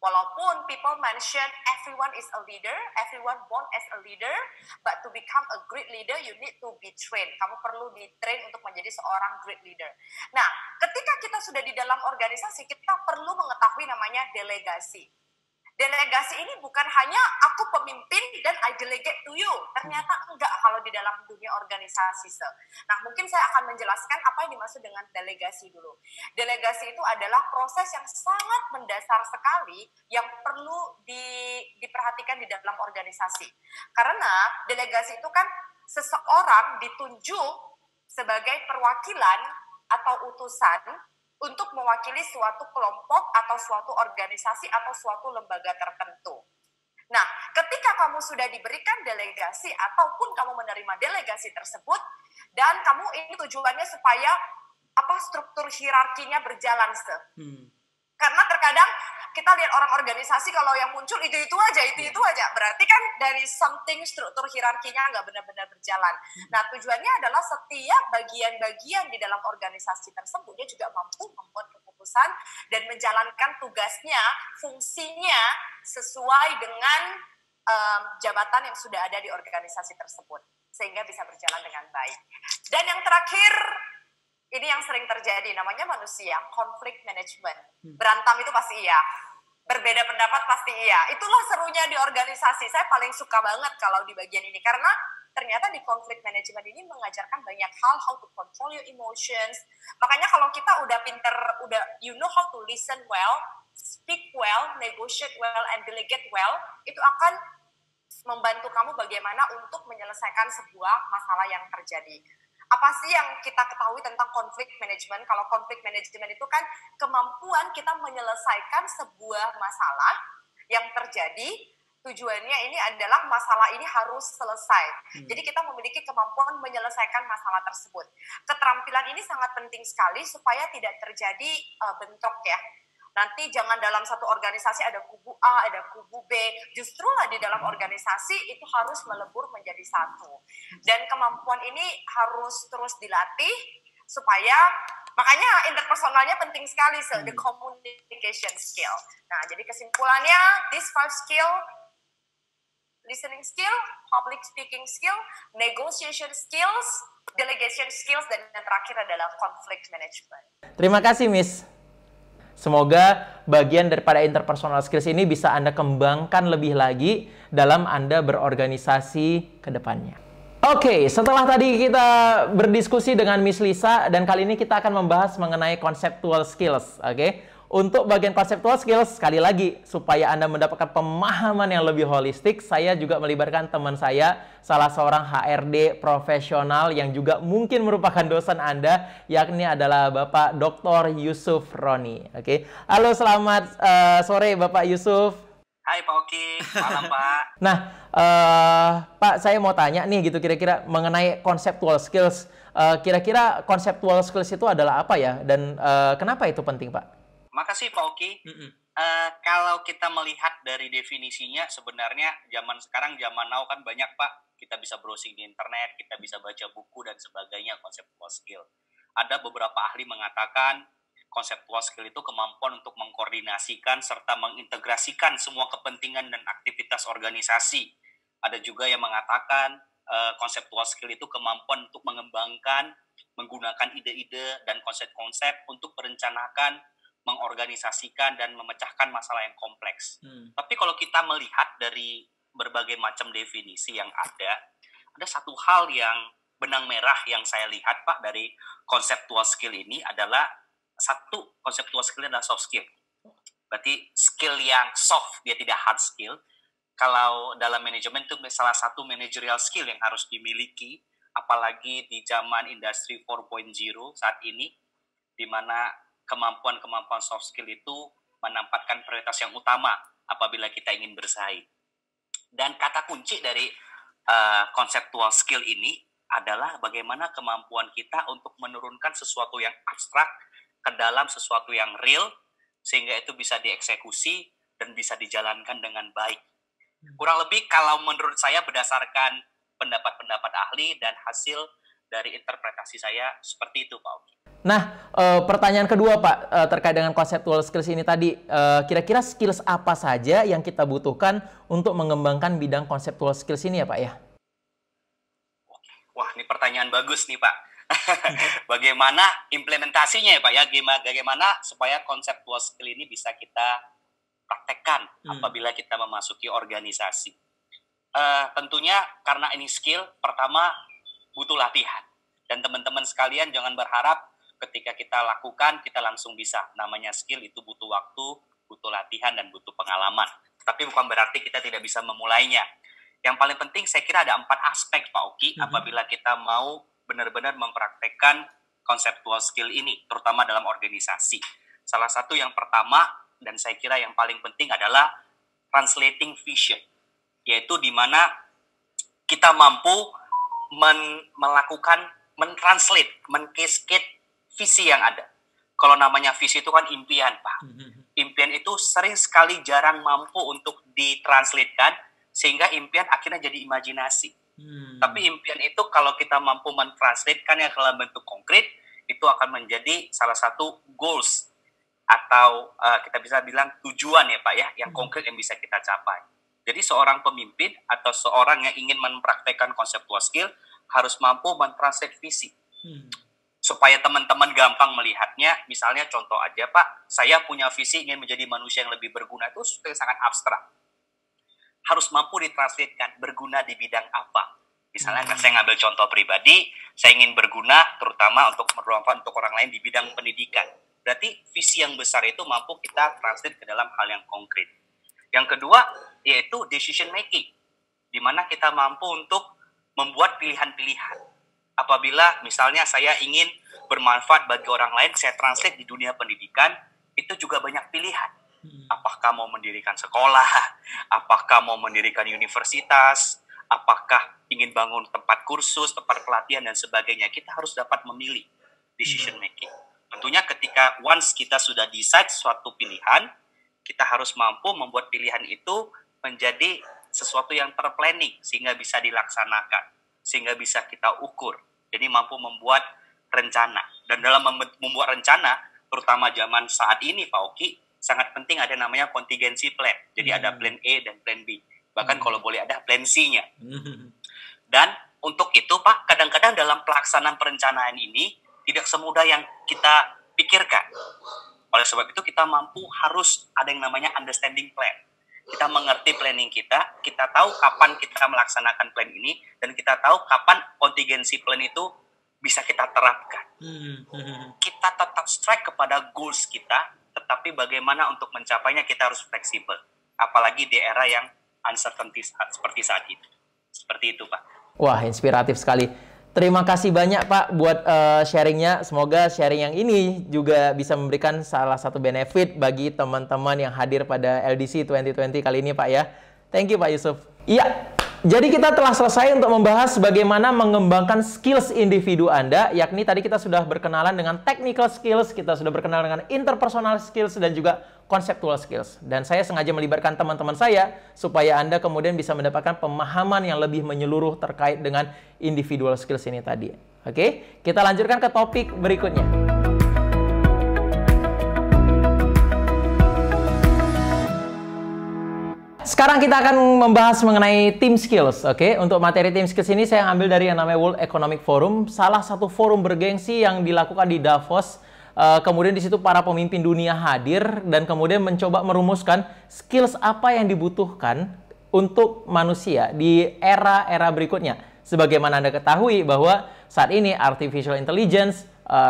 Walaupun people mention everyone is a leader, everyone born as a leader, but to become a great leader, you need to be trained. Kamu perlu di-train untuk menjadi seorang great leader. Nah, ketika kita sudah di dalam organisasi, kita perlu mengetahui namanya delegasi. Delegasi ini bukan hanya aku pemimpin dan I delegate to you. Ternyata enggak kalau di dalam dunia organisasi. Nah, mungkin saya akan menjelaskan apa yang dimaksud dengan delegasi dulu. Delegasi itu adalah proses yang sangat mendasar sekali yang perlu diperhatikan di dalam organisasi. Karena delegasi itu kan seseorang ditunjuk sebagai perwakilan atau utusan untuk mewakili suatu kelompok atau suatu organisasi atau suatu lembaga tertentu. Nah, ketika kamu sudah diberikan delegasi ataupun kamu menerima delegasi tersebut, dan kamu ini tujuannya supaya struktur hierarkinya berjalan. Karena terkadang kita lihat orang organisasi kalau yang muncul itu aja. Berarti kan dari something struktur hierarkinya nggak benar-benar berjalan. Nah, tujuannya adalah setiap bagian-bagian di dalam organisasi tersebut dia juga mampu membuat keputusan dan menjalankan tugasnya, fungsinya sesuai dengan jabatan yang sudah ada di organisasi tersebut sehingga bisa berjalan dengan baik. Dan yang terakhir, ini yang sering terjadi, namanya manusia, konflik management. Berantem itu pasti iya, berbeda pendapat pasti iya. Itulah serunya di organisasi. Saya paling suka banget kalau di bagian ini, karena ternyata di konflik management ini mengajarkan banyak hal, how to control your emotions. Makanya kalau kita udah pinter, you know how to listen well, speak well, negotiate well, and delegate well, itu akan membantu kamu bagaimana untuk menyelesaikan sebuah masalah yang terjadi. Apa sih yang kita ketahui tentang konflik manajemen? Kalau konflik manajemen itu kan kemampuan kita menyelesaikan sebuah masalah yang terjadi, tujuannya ini adalah masalah ini harus selesai. Jadi kita memiliki kemampuan menyelesaikan masalah tersebut. Keterampilan ini sangat penting sekali supaya tidak terjadi bentrok ya. Nanti jangan dalam satu organisasi ada kubu A, ada kubu B. Justru lah di dalam organisasi itu harus melebur menjadi satu. Dan kemampuan ini harus terus dilatih supaya, makanya interpersonalnya penting sekali, the communication skill. Nah, jadi kesimpulannya, these 5 skill, listening skill, public speaking skill, negotiation skills, delegation skills, dan yang terakhir adalah conflict management. Terima kasih, Miss. Semoga bagian daripada interpersonal skills ini bisa Anda kembangkan lebih lagi dalam Anda berorganisasi ke depannya. Oke, setelah tadi kita berdiskusi dengan Miss Lisa, dan kali ini kita akan membahas mengenai conceptual skills. Oke, untuk bagian conceptual skills, sekali lagi, supaya Anda mendapatkan pemahaman yang lebih holistik, saya juga melibatkan teman saya, salah seorang HRD profesional yang juga mungkin merupakan dosen Anda, yakni adalah Bapak Dr. Yusuf Roni. Oke, halo, selamat sore Bapak Yusuf. Hai Pak Oki, malam Pak. Nah, Pak, saya mau tanya nih gitu kira-kira mengenai conceptual skills. Kira-kira conceptual skills itu adalah apa ya? Dan kenapa itu penting, Pak? Makasih Pak Oki. Kalau kita melihat dari definisinya, sebenarnya zaman sekarang, zaman now kan banyak Pak. Kita bisa browsing di internet, kita bisa baca buku dan sebagainya, conceptual skill. Ada beberapa ahli mengatakan conceptual skill itu kemampuan untuk mengkoordinasikan serta mengintegrasikan semua kepentingan dan aktivitas organisasi. Ada juga yang mengatakan conceptual skill itu kemampuan untuk mengembangkan, menggunakan ide-ide dan konsep-konsep untuk merencanakan, mengorganisasikan, dan memecahkan masalah yang kompleks. Tapi kalau kita melihat dari berbagai macam definisi yang ada satu hal yang benang merah yang saya lihat Pak dari conceptual skill ini adalah, satu, conceptual skill adalah soft skill. Berarti skill yang soft, dia tidak hard skill. Kalau dalam manajemen itu salah satu managerial skill yang harus dimiliki, apalagi di zaman industri 4.0 saat ini, di mana kemampuan-kemampuan soft skill itu menempatkan prioritas yang utama apabila kita ingin bersaing. Dan kata kunci dari conceptual skill ini adalah bagaimana kemampuan kita untuk menurunkan sesuatu yang abstrak ke dalam sesuatu yang real, sehingga itu bisa dieksekusi dan bisa dijalankan dengan baik. Kurang lebih kalau menurut saya berdasarkan pendapat-pendapat ahli dan hasil dari interpretasi saya seperti itu Pak Oki. Nah, pertanyaan kedua Pak, terkait dengan conceptual skills ini tadi, kira-kira skills apa saja yang kita butuhkan untuk mengembangkan bidang conceptual skills ini ya Pak ya? Wah, ini pertanyaan bagus nih Pak. Bagaimana implementasinya ya Pak ya? Bagaimana supaya conceptual skill ini bisa kita praktekkan apabila kita memasuki organisasi. Tentunya karena ini skill, pertama butuh latihan. Dan teman-teman sekalian jangan berharap ketika kita lakukan, kita langsung bisa. Namanya skill itu butuh waktu, butuh latihan, dan butuh pengalaman. Tapi bukan berarti kita tidak bisa memulainya. Yang paling penting saya kira ada 4 aspek, Pak Oki, apabila kita mau benar-benar mempraktekkan konseptual skill ini, terutama dalam organisasi. Salah satu yang pertama, dan saya kira yang paling penting adalah translating vision. Yaitu di mana kita mampu mentranslate, mencascade visi yang ada. Kalau namanya visi itu kan impian, Pak. Impian itu sering sekali jarang mampu untuk ditranslatekan, sehingga impian akhirnya jadi imajinasi. Tapi impian itu kalau kita mampu mentranslatekannya dalam bentuk konkret, itu akan menjadi salah satu goals, atau kita bisa bilang tujuan ya Pak ya, yang konkret yang bisa kita capai. Jadi seorang pemimpin atau seorang yang ingin mempraktekkan konseptual skill harus mampu mentranslate visi. Supaya teman-teman gampang melihatnya, misalnya contoh aja Pak, saya punya visi ingin menjadi manusia yang lebih berguna, itu sangat abstrak. Harus mampu ditranslatekan, berguna di bidang apa. Misalnya saya ngambil contoh pribadi, saya ingin berguna terutama untuk bermanfaat untuk orang lain di bidang pendidikan. Berarti visi yang besar itu mampu kita translate ke dalam hal yang konkret. Yang kedua, yaitu decision making, di mana kita mampu untuk membuat pilihan-pilihan. Apabila misalnya saya ingin bermanfaat bagi orang lain, saya translate di dunia pendidikan, itu juga banyak pilihan. Apakah mau mendirikan sekolah, apakah mau mendirikan universitas, apakah ingin bangun tempat kursus, tempat pelatihan, dan sebagainya. Kita harus dapat memilih decision making. Tentunya ketika once kita sudah decide suatu pilihan, kita harus mampu membuat pilihan itu menjadi sesuatu yang terplanning, sehingga bisa dilaksanakan, sehingga bisa kita ukur. Jadi mampu membuat rencana. Dan dalam membuat rencana, terutama zaman saat ini Pak Oki, sangat penting ada namanya contingency plan. Jadi ada plan A dan plan B. Bahkan kalau boleh ada plan C-nya. Dan untuk itu Pak, kadang-kadang dalam pelaksanaan perencanaan ini tidak semudah yang kita pikirkan. Oleh sebab itu kita mampu harus ada yang namanya understanding plan. Kita mengerti planning kita tahu kapan kita melaksanakan plan ini, dan kita tahu kapan contingency plan itu bisa kita terapkan. Kita tetap strike kepada goals kita, tetapi bagaimana untuk mencapainya kita harus fleksibel. Apalagi di era yang uncertainty seperti saat ini. Seperti itu, Pak. Wah, inspiratif sekali. Terima kasih banyak Pak buat sharingnya. Semoga sharing yang ini juga bisa memberikan salah satu benefit bagi teman-teman yang hadir pada LDC 2020 kali ini Pak ya. Thank you Pak Yusuf. Iya, jadi kita telah selesai untuk membahas bagaimana mengembangkan skills individu Anda. Yakni tadi kita sudah berkenalan dengan technical skills, kita sudah berkenalan dengan interpersonal skills, dan juga conceptual skills. Dan saya sengaja melibatkan teman-teman saya supaya Anda kemudian bisa mendapatkan pemahaman yang lebih menyeluruh terkait dengan individual skills ini tadi. Oke, kita lanjutkan ke topik berikutnya. Sekarang kita akan membahas mengenai team skills. Oke, untuk materi team skills ini saya ambil dari yang namanya World Economic Forum, salah satu forum bergengsi yang dilakukan di Davos. Kemudian di situ para pemimpin dunia hadir dan kemudian mencoba merumuskan skills apa yang dibutuhkan untuk manusia di era-era berikutnya. Sebagaimana Anda ketahui bahwa saat ini artificial intelligence,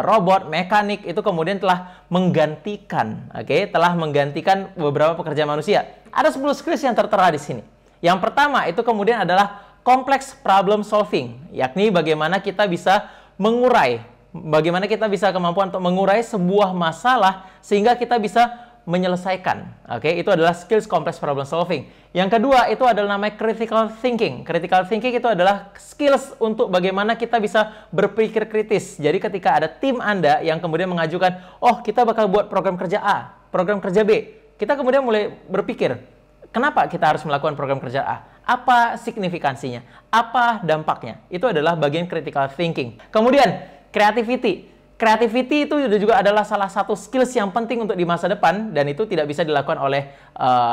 robot, mekanik itu kemudian telah menggantikan, telah menggantikan beberapa pekerjaan manusia. Ada 10 skills yang tertera di sini. Yang pertama itu kemudian adalah complex problem solving, yakni bagaimana kita bisa bagaimana kita bisa kemampuan untuk mengurai sebuah masalah sehingga kita bisa menyelesaikan. Itu adalah skills complex problem solving. Yang kedua itu adalah namanya critical thinking. Critical thinking itu adalah skills untuk bagaimana kita bisa berpikir kritis. Jadi ketika ada tim Anda yang kemudian mengajukan, oh kita bakal buat program kerja A, program kerja B, kita kemudian mulai berpikir, kenapa kita harus melakukan program kerja A? Apa signifikansinya? Apa dampaknya? Itu adalah bagian critical thinking. Kemudian creativity. Creativity itu juga adalah salah satu skills yang penting untuk di masa depan, dan itu tidak bisa dilakukan oleh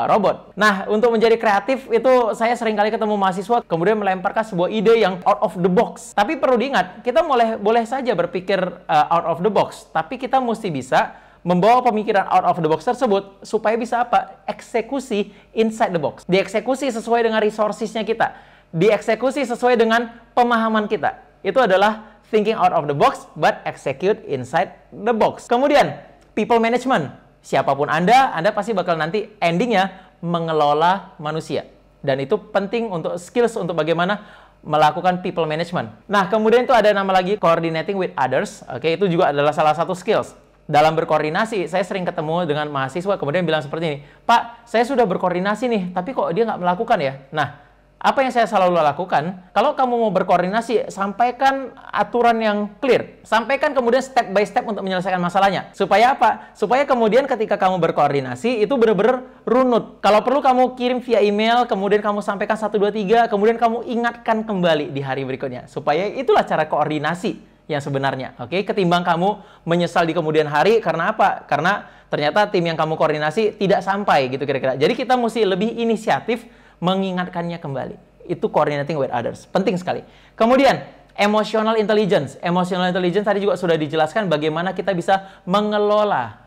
robot. Nah, untuk menjadi kreatif itu saya sering kali ketemu mahasiswa kemudian melemparkan sebuah ide yang out of the box. Tapi perlu diingat, kita boleh saja berpikir out of the box, tapi kita mesti bisa membawa pemikiran out of the box tersebut supaya bisa apa? Eksekusi inside the box. Dieksekusi sesuai dengan resources-nya kita. Dieksekusi sesuai dengan pemahaman kita. Itu adalah thinking out of the box, but execute inside the box. Kemudian, people management. Siapapun Anda pasti bakal nanti endingnya mengelola manusia. Dan itu penting untuk skills untuk bagaimana melakukan people management. Nah, kemudian itu ada nama lagi coordinating with others. Oke, itu juga adalah salah satu skills. Dalam berkoordinasi, saya sering ketemu dengan mahasiswa kemudian bilang seperti ini, Pak, saya sudah berkoordinasi nih, tapi kok dia nggak melakukan ya? Nah, apa yang saya selalu lakukan, kalau kamu mau berkoordinasi, sampaikan aturan yang clear. Sampaikan kemudian step by step untuk menyelesaikan masalahnya. Supaya apa? Supaya kemudian ketika kamu berkoordinasi, itu benar-benar runut. Kalau perlu kamu kirim via email, kemudian kamu sampaikan 1, 2, 3, kemudian kamu ingatkan kembali di hari berikutnya. Supaya itulah cara koordinasi yang sebenarnya. Oke, ketimbang kamu menyesal di kemudian hari, karena apa? Karena ternyata tim yang kamu koordinasi tidak sampai, gitu kira-kira. Jadi kita mesti lebih inisiatif mengingatkannya kembali. Itu coordinating with others. Penting sekali. Kemudian, emotional intelligence. Emotional intelligence tadi juga sudah dijelaskan bagaimana kita bisa mengelola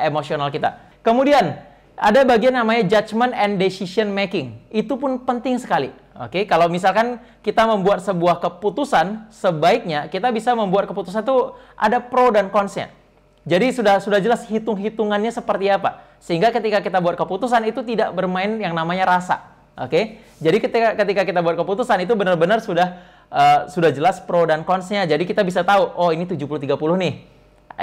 emosional kita. Kemudian, ada bagian namanya judgment and decision making. Itu pun penting sekali. Oke, kalau misalkan kita membuat sebuah keputusan, sebaiknya kita bisa membuat keputusan itu ada pro dan cons-nya. Jadi sudah jelas hitung-hitungannya seperti apa. Sehingga ketika kita buat keputusan itu tidak bermain yang namanya rasa. Oke, jadi ketika kita buat keputusan itu benar-benar sudah jelas pro dan cons-nya. Jadi kita bisa tahu, oh ini 70-30 nih,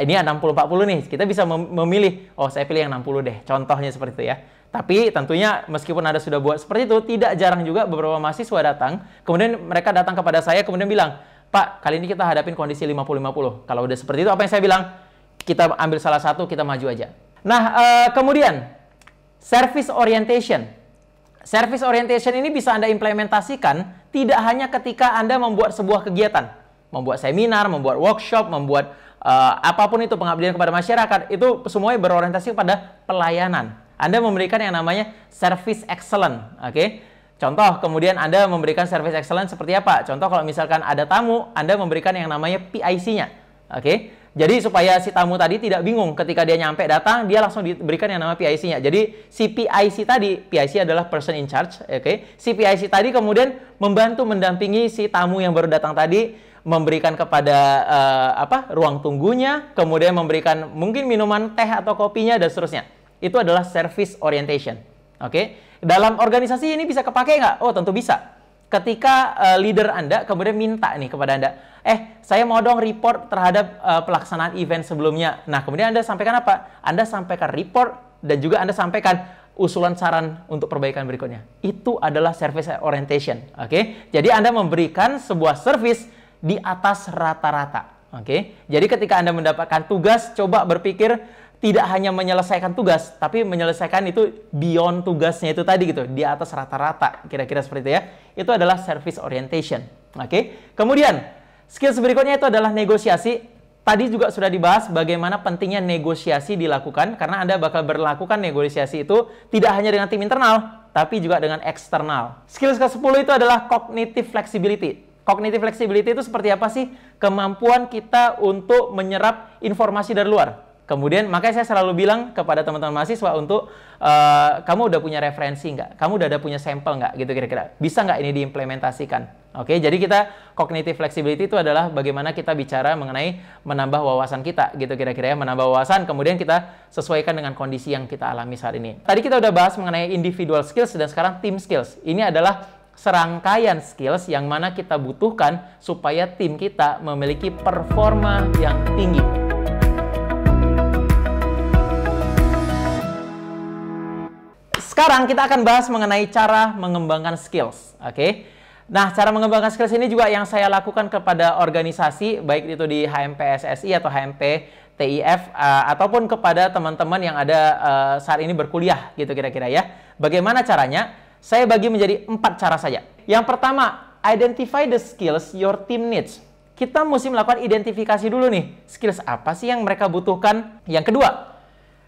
ini 60-40 nih. Kita bisa memilih, oh saya pilih yang 60 deh. Contohnya seperti itu ya. Tapi tentunya meskipun Anda sudah buat seperti itu, tidak jarang juga beberapa mahasiswa datang, kemudian mereka datang kepada saya kemudian bilang, Pak, kali ini kita hadapin kondisi 50-50. Kalau udah seperti itu, apa yang saya bilang? Kita ambil salah satu, kita maju aja. Nah, kemudian service orientation. Service orientation ini bisa Anda implementasikan tidak hanya ketika Anda membuat sebuah kegiatan. Membuat seminar, membuat workshop, membuat apapun itu pengabdian kepada masyarakat. Itu semuanya berorientasi pada pelayanan. Anda memberikan yang namanya service excellence. Oke? Contoh, kemudian Anda memberikan service excellence seperti apa? Contoh, kalau misalkan ada tamu, Anda memberikan yang namanya PIC-nya. Oke? Jadi supaya si tamu tadi tidak bingung ketika dia nyampe datang, dia langsung diberikan yang nama PIC-nya. Jadi si PIC tadi, PIC adalah person in charge, oke? Si PIC tadi kemudian membantu mendampingi si tamu yang baru datang tadi, memberikan kepada ruang tunggunya, kemudian memberikan mungkin minuman teh atau kopinya dan seterusnya. Itu adalah service orientation, oke? Dalam organisasi ini bisa kepake nggak? Oh, tentu bisa. Ketika leader Anda kemudian minta nih kepada Anda, saya mau dong report terhadap pelaksanaan event sebelumnya. Nah, kemudian Anda sampaikan apa? Anda sampaikan report dan juga Anda sampaikan usulan saran untuk perbaikan berikutnya. Itu adalah service orientation, oke? Jadi Anda memberikan sebuah service di atas rata-rata, oke? Jadi ketika Anda mendapatkan tugas, coba berpikir tidak hanya menyelesaikan tugas, tapi menyelesaikan itu beyond tugasnya itu tadi gitu, di atas rata-rata, kira-kira seperti itu ya. Itu adalah service orientation, oke? Kemudian, skills berikutnya itu adalah negosiasi. Tadi juga sudah dibahas bagaimana pentingnya negosiasi dilakukan, karena Anda bakal berlakukan negosiasi itu tidak hanya dengan tim internal, tapi juga dengan eksternal. Skills ke-10 itu adalah cognitive flexibility. Cognitive flexibility itu seperti apa sih? Kemampuan kita untuk menyerap informasi dari luar. Kemudian, makanya saya selalu bilang kepada teman-teman mahasiswa untuk kamu udah punya referensi nggak? Kamu udah ada punya sampel nggak? Gitu kira-kira. Bisa nggak ini diimplementasikan? Oke, jadi kita cognitive flexibility itu adalah bagaimana kita bicara mengenai menambah wawasan kita, gitu kira-kira ya. Menambah wawasan, kemudian kita sesuaikan dengan kondisi yang kita alami saat ini. Tadi kita udah bahas mengenai individual skills dan sekarang team skills. Ini adalah serangkaian skills yang mana kita butuhkan supaya tim kita memiliki performa yang tinggi. Sekarang kita akan bahas mengenai cara mengembangkan skills, oke? Nah, cara mengembangkan skills ini juga yang saya lakukan kepada organisasi, baik itu di HMP SSI atau HMP TIF, ataupun kepada teman-teman yang ada saat ini berkuliah, gitu kira-kira ya. Bagaimana caranya? Saya bagi menjadi 4 cara saja. Yang pertama, identify the skills your team needs. Kita mesti melakukan identifikasi dulu nih, skills apa sih yang mereka butuhkan. Yang kedua,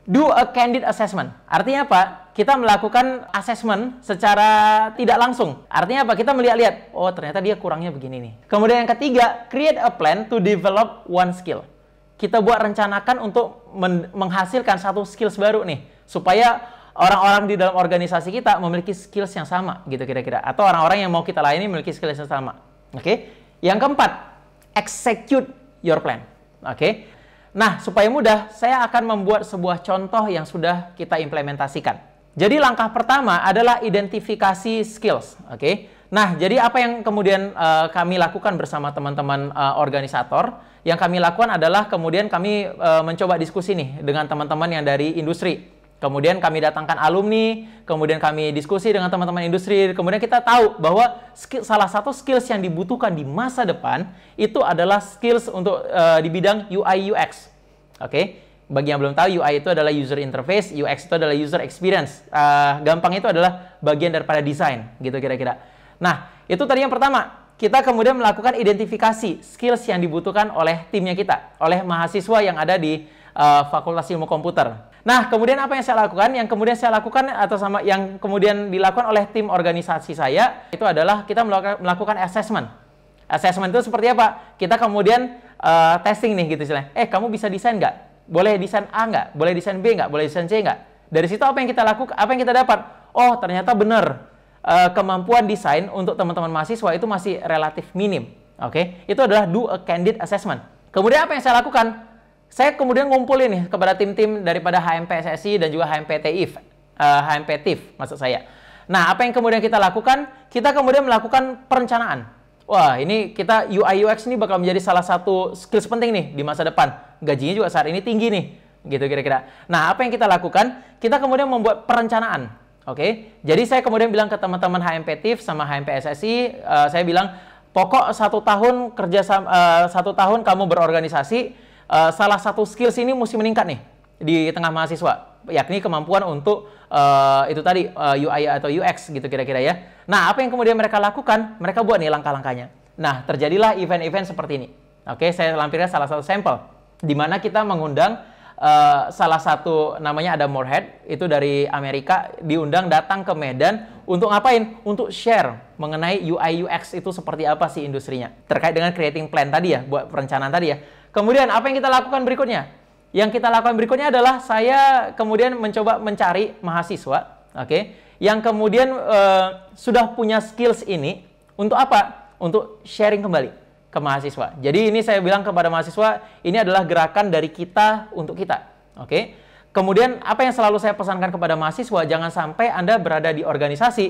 do a candid assessment. Artinya apa? Kita melakukan assessment secara tidak langsung. Artinya apa? Kita melihat-lihat, oh ternyata dia kurangnya begini nih. Kemudian yang ketiga, create a plan to develop one skill. kita buat rencanakan untuk menghasilkan satu skills baru nih, supaya orang-orang di dalam organisasi kita memiliki skills yang sama gitu kira-kira, atau orang-orang yang mau kita layani memiliki skills yang sama. Oke. Yang keempat, execute your plan. Oke. Nah, supaya mudah, saya akan membuat sebuah contoh yang sudah kita implementasikan. Jadi langkah pertama adalah identifikasi skills. Oke. Nah, jadi apa yang kemudian kami lakukan bersama teman-teman organisator? Yang kami lakukan adalah kemudian kami mencoba diskusi nih dengan teman-teman yang dari industri. Kemudian kami datangkan alumni, kemudian kami diskusi dengan teman-teman industri, kemudian kita tahu bahwa salah satu skills yang dibutuhkan di masa depan itu adalah skills untuk di bidang UI UX. Oke. Bagi yang belum tahu, UI itu adalah user interface, UX itu adalah user experience. Gampang itu adalah bagian daripada desain, gitu kira-kira. Nah, itu tadi yang pertama. Kita kemudian melakukan identifikasi skills yang dibutuhkan oleh timnya kita, oleh mahasiswa yang ada di Fakultas Ilmu Komputer. Nah, kemudian apa yang saya lakukan? Yang kemudian saya lakukan atau sama yang kemudian dilakukan oleh tim organisasi saya itu adalah kita melakukan assessment. Assessment itu seperti apa? Kita kemudian testing nih gitu istilahnya. Kamu bisa desain nggak? Boleh desain A nggak? Boleh desain B nggak? Boleh desain C nggak? Dari situ apa yang kita lakukan? Apa yang kita dapat? Oh, ternyata benar. Kemampuan desain untuk teman-teman mahasiswa itu masih relatif minim. Oke? Itu adalah do a candid assessment. Kemudian apa yang saya lakukan? Saya kemudian ngumpulin nih kepada tim-tim daripada HMP SSI dan juga HMP TIF maksud saya. Nah, apa yang kemudian kita lakukan? Kita kemudian melakukan perencanaan. Wah, ini kita UI UX ini bakal menjadi salah satu skills penting nih di masa depan. Gajinya juga saat ini tinggi nih, gitu kira-kira. Nah, apa yang kita lakukan? Kita kemudian membuat perencanaan. Oke? Jadi saya kemudian bilang ke teman-teman HMP TIF sama HMP SSI, saya bilang, pokok 1 tahun kerja 1 tahun kamu berorganisasi, salah satu skills ini mesti meningkat nih di tengah mahasiswa, yakni kemampuan untuk itu tadi UI atau UX gitu kira-kira ya. Nah, apa yang kemudian mereka lakukan? Mereka buat nih langkah-langkahnya. Nah, terjadilah event-event seperti ini. Oke, saya lampirkan salah satu sampel di mana kita mengundang salah satu namanya ada Moorhead, itu dari Amerika, diundang datang ke Medan untuk ngapain? Untuk share mengenai UI UX itu seperti apa sih industrinya. Terkait dengan creating plan tadi ya, buat perencanaan tadi ya. Kemudian apa yang kita lakukan berikutnya? Yang kita lakukan berikutnya adalah saya kemudian mencoba mencari mahasiswa, oke, yang kemudian sudah punya skills ini untuk apa? Untuk sharing kembali ke mahasiswa. Jadi ini saya bilang kepada mahasiswa, ini adalah gerakan dari kita untuk kita, oke. Kemudian apa yang selalu saya pesankan kepada mahasiswa, jangan sampai Anda berada di organisasi,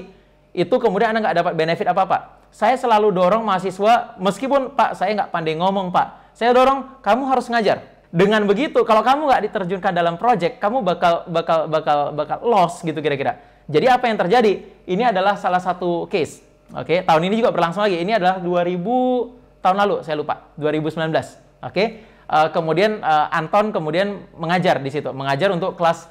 itu kemudian Anda nggak dapat benefit apa-apa. Saya selalu dorong mahasiswa, meskipun Pak saya nggak pandai ngomong Pak, saya dorong kamu harus ngajar. Dengan begitu, kalau kamu nggak diterjunkan dalam project, kamu bakal lost gitu kira-kira. Jadi apa yang terjadi? Ini adalah salah satu case. Oke, tahun ini juga berlangsung lagi. Ini adalah 2000 tahun lalu, saya lupa, 2019. Oke, kemudian Anton kemudian mengajar di situ, mengajar untuk kelas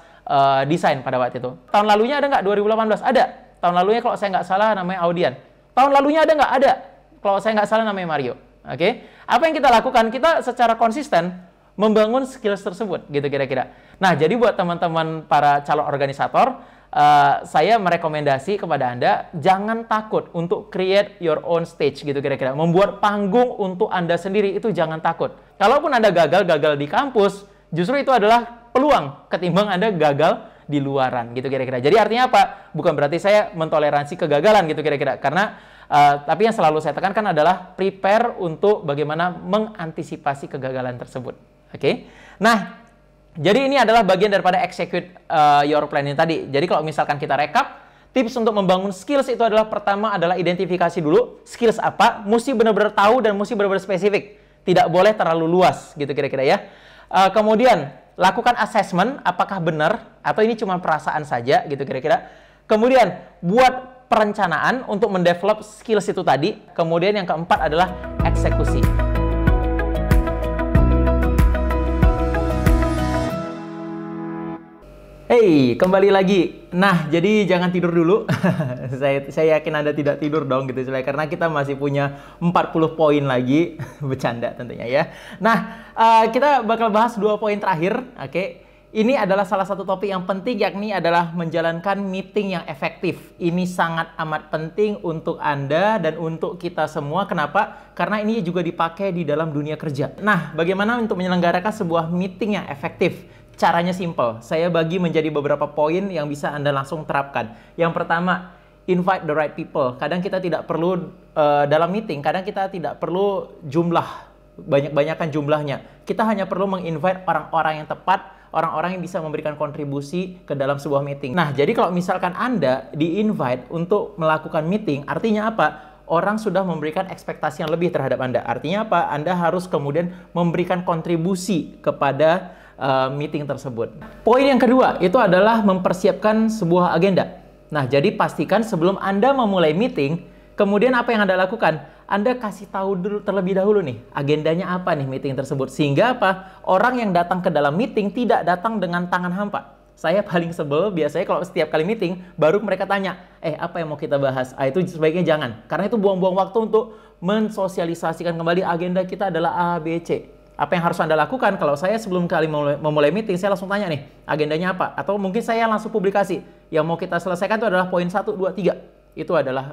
desain pada waktu itu. Tahun lalunya ada nggak 2018? Ada. Tahun lalunya kalau saya nggak salah namanya Audian. Tahun lalunya ada nggak? Ada. Kalau saya nggak salah namanya Mario. Oke, apa yang kita lakukan? Kita secara konsisten membangun skills tersebut, gitu kira-kira. Nah, jadi buat teman-teman para calon organisator, saya merekomendasi kepada Anda, jangan takut untuk create your own stage, gitu kira-kira. Membuat panggung untuk Anda sendiri, itu jangan takut. Kalaupun Anda gagal di kampus, justru itu adalah peluang ketimbang Anda gagal di luaran, gitu kira-kira. Jadi artinya apa? Bukan berarti saya mentoleransi kegagalan, gitu kira-kira. Karena tapi yang selalu saya tekankan adalah prepare untuk bagaimana mengantisipasi kegagalan tersebut. Oke. Nah, jadi ini adalah bagian daripada execute your plan ini tadi. Jadi kalau misalkan kita rekap, tips untuk membangun skills itu adalah pertama adalah identifikasi dulu skills apa, mesti benar-benar tahu dan mesti benar-benar spesifik. Tidak boleh terlalu luas, gitu kira-kira ya. Kemudian lakukan assessment apakah benar atau ini cuma perasaan saja, gitu kira-kira. Kemudian buat perencanaan untuk mendevelop skills itu tadi. Kemudian yang keempat adalah eksekusi. Hey, kembali lagi. Nah, jadi jangan tidur dulu. saya yakin Anda tidak tidur dong gitu, karena kita masih punya 40 poin lagi. Bercanda tentunya ya. Nah, kita bakal bahas 2 poin terakhir, oke. Ini adalah salah satu topik yang penting, yakni adalah menjalankan meeting yang efektif. Ini sangat amat penting untuk Anda dan untuk kita semua. Kenapa? Karena ini juga dipakai di dalam dunia kerja. Nah, bagaimana untuk menyelenggarakan sebuah meeting yang efektif? Caranya simple. Saya bagi menjadi beberapa poin yang bisa Anda langsung terapkan. Yang pertama, invite the right people. Kadang kita tidak perlu dalam meeting, kadang kita tidak perlu banyak-banyakan jumlahnya. Kita hanya perlu menginvite orang-orang yang tepat, orang-orang yang bisa memberikan kontribusi ke dalam sebuah meeting. Nah, jadi kalau misalkan Anda di-invite untuk melakukan meeting, artinya apa? Orang sudah memberikan ekspektasi yang lebih terhadap Anda. Artinya apa? Anda harus kemudian memberikan kontribusi kepada meeting tersebut. Poin yang kedua, itu adalah mempersiapkan sebuah agenda. Nah, jadi pastikan sebelum Anda memulai meeting, kemudian apa yang Anda lakukan? Anda kasih tahu dulu terlebih dahulu nih, agendanya apa nih meeting tersebut. Sehingga apa? Orang yang datang ke dalam meeting tidak datang dengan tangan hampa. Saya paling sebel biasanya kalau setiap kali meeting, baru mereka tanya, apa yang mau kita bahas? Itu sebaiknya jangan. Karena itu buang-buang waktu untuk mensosialisasikan kembali agenda kita adalah A, B, C. Apa yang harus Anda lakukan? Kalau saya sebelum kali memulai meeting, saya langsung tanya nih, agendanya apa? Atau mungkin saya langsung publikasi. Yang mau kita selesaikan itu adalah poin 1, 2, 3. Itu adalah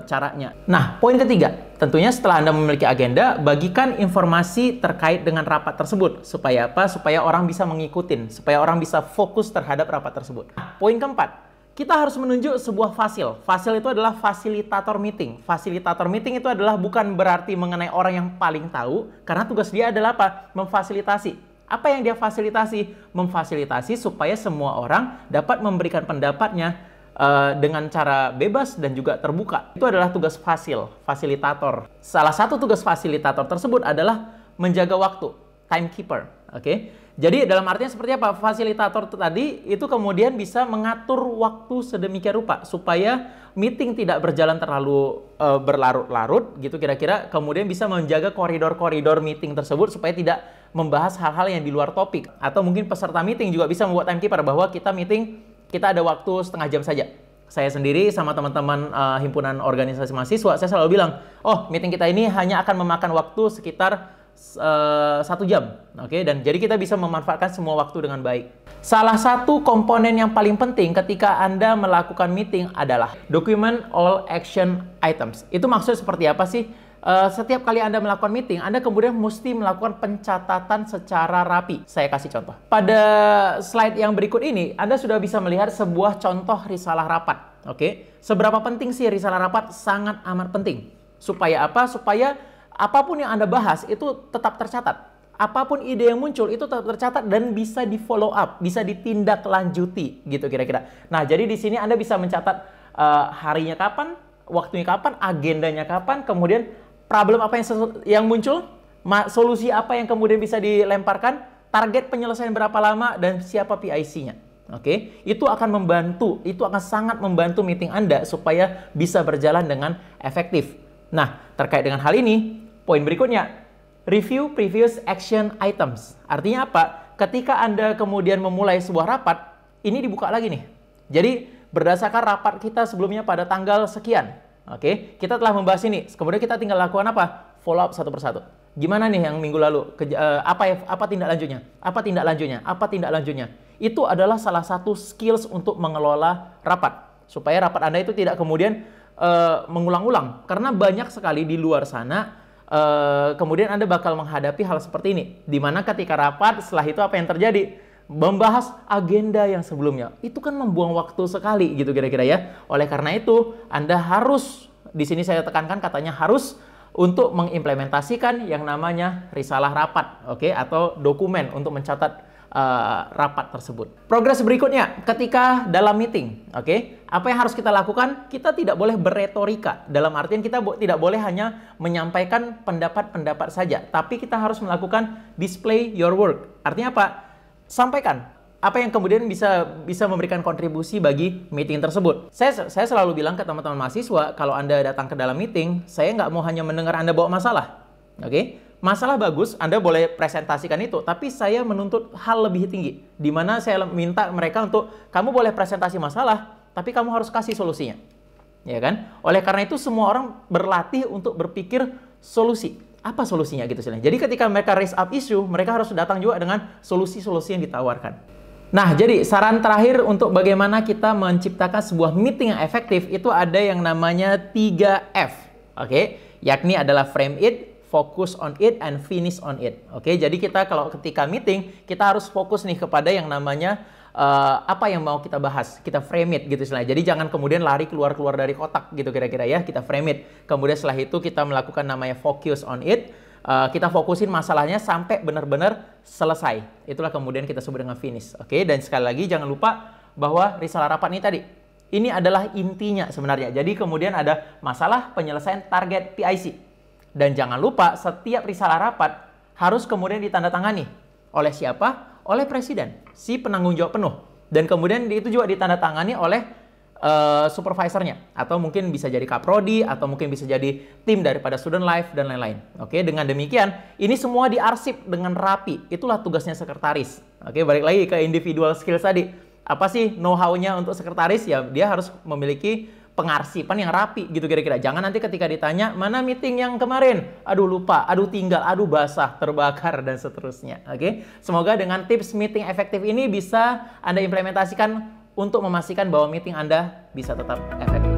caranya. Nah, poin ketiga, tentunya setelah Anda memiliki agenda, bagikan informasi terkait dengan rapat tersebut. Supaya apa? Supaya orang bisa mengikutin, supaya orang bisa fokus terhadap rapat tersebut. Nah, poin keempat, kita harus menunjuk sebuah fasil. Fasil itu adalah fasilitator meeting. Fasilitator meeting itu adalah bukan berarti mengenai orang yang paling tahu, karena tugas dia adalah apa? Memfasilitasi. Apa yang dia fasilitasi? Memfasilitasi supaya semua orang dapat memberikan pendapatnya dengan cara bebas dan juga terbuka. Itu adalah tugas fasilitator. Salah satu tugas fasilitator tersebut adalah menjaga waktu, timekeeper. Oke? Jadi dalam artinya seperti apa? Fasilitator tadi itu kemudian bisa mengatur waktu sedemikian rupa supaya meeting tidak berjalan terlalu berlarut-larut gitu kira-kira, kemudian bisa menjaga koridor-koridor meeting tersebut supaya tidak membahas hal-hal yang di luar topik. Atau mungkin peserta meeting juga bisa membuat timekeeper bahwa kita ada waktu setengah jam saja. Saya sendiri sama teman-teman himpunan organisasi mahasiswa, saya selalu bilang, meeting kita ini hanya akan memakan waktu sekitar 1 jam. Oke, dan jadi kita bisa memanfaatkan semua waktu dengan baik. Salah satu komponen yang paling penting ketika Anda melakukan meeting adalah document all action items. Itu maksudnya seperti apa sih? Setiap kali Anda melakukan meeting, Anda kemudian mesti melakukan pencatatan secara rapi. Saya kasih contoh. Pada slide yang berikut ini, Anda sudah bisa melihat sebuah contoh risalah rapat. Oke, seberapa penting sih risalah rapat? Sangat amat penting. Supaya apa? Supaya apapun yang Anda bahas itu tetap tercatat. Apapun ide yang muncul itu tetap tercatat dan bisa di follow up, bisa ditindaklanjuti gitu kira-kira. Nah, jadi di sini Anda bisa mencatat harinya kapan, waktunya kapan, agendanya kapan, kemudian problem apa yang muncul, solusi apa yang kemudian bisa dilemparkan, target penyelesaian berapa lama, dan siapa PIC-nya. Oke, itu akan membantu, itu akan sangat membantu meeting Anda supaya bisa berjalan dengan efektif. Nah, terkait dengan hal ini, poin berikutnya, review previous action items. Artinya apa? Ketika Anda kemudian memulai sebuah rapat, ini dibuka lagi nih. Jadi, berdasarkan rapat kita sebelumnya pada tanggal sekian, oke, kita telah membahas ini. Kemudian kita tinggal lakukan apa? Follow up satu persatu. Gimana nih yang minggu lalu? Apa tindak lanjutnya? Apa tindak lanjutnya? Apa tindak lanjutnya? Itu adalah salah satu skills untuk mengelola rapat. Supaya rapat Anda itu tidak kemudian mengulang-ulang. Karena banyak sekali di luar sana, kemudian Anda bakal menghadapi hal seperti ini. Dimana ketika rapat, setelah itu apa yang terjadi? Membahas agenda yang sebelumnya. Itu kan membuang waktu sekali gitu kira-kira ya. Oleh karena itu, Anda harus, di sini saya tekankan katanya harus untuk mengimplementasikan yang namanya risalah rapat, oke, atau dokumen untuk mencatat rapat tersebut. Progres berikutnya, ketika dalam meeting, oke, apa yang harus kita lakukan? Kita tidak boleh berretorika. Dalam artian kita tidak boleh hanya menyampaikan pendapat-pendapat saja, tapi kita harus melakukan display your work. Artinya apa? Sampaikan apa yang kemudian bisa memberikan kontribusi bagi meeting tersebut. Saya selalu bilang ke teman-teman mahasiswa, kalau Anda datang ke dalam meeting, saya nggak mau hanya mendengar Anda bawa masalah. Oke? Masalah bagus, Anda boleh presentasikan itu, tapi saya menuntut hal lebih tinggi, di mana saya minta mereka untuk, kamu boleh presentasi masalah, tapi kamu harus kasih solusinya. Ya kan? Oleh karena itu, semua orang berlatih untuk berpikir solusi. Apa solusinya gitu istilahnya. Jadi ketika mereka raise up issue, mereka harus datang juga dengan solusi-solusi yang ditawarkan. Nah, jadi saran terakhir untuk bagaimana kita menciptakan sebuah meeting yang efektif itu ada yang namanya 3F. Oke, yakni adalah frame it, focus on it, and finish on it. Oke, jadi kita kalau ketika meeting, kita harus fokus nih kepada yang namanya apa yang mau kita bahas. Kita frame it gitu istilahnya. Jadi jangan kemudian lari keluar-keluar dari kotak gitu kira-kira ya. Kita frame it. Kemudian setelah itu kita melakukan namanya focus on it. Kita fokusin masalahnya sampai benar-benar selesai. Itulah kemudian kita sebut dengan finish. Oke, dan sekali lagi jangan lupa bahwa risalah rapat ini tadi, ini adalah intinya sebenarnya. Jadi kemudian ada masalah penyelesaian target PIC. Dan jangan lupa setiap risalah rapat harus kemudian ditandatangani oleh siapa? Oleh presiden, si penanggung jawab penuh. Dan kemudian itu juga ditandatangani oleh supervisornya, atau mungkin bisa jadi kaprodi, atau mungkin bisa jadi tim daripada student life dan lain-lain. Oke, dengan demikian ini semua diarsip dengan rapi. Itulah tugasnya sekretaris. Oke, balik lagi ke individual skills tadi. Apa sih know-how-nya untuk sekretaris? Ya, dia harus memiliki pengarsipan yang rapi gitu kira-kira. Jangan nanti ketika ditanya, mana meeting yang kemarin? Aduh lupa, aduh tinggal, aduh basah, terbakar, dan seterusnya. Oke, semoga dengan tips meeting efektif ini bisa Anda implementasikan untuk memastikan bahwa meeting Anda bisa tetap efektif.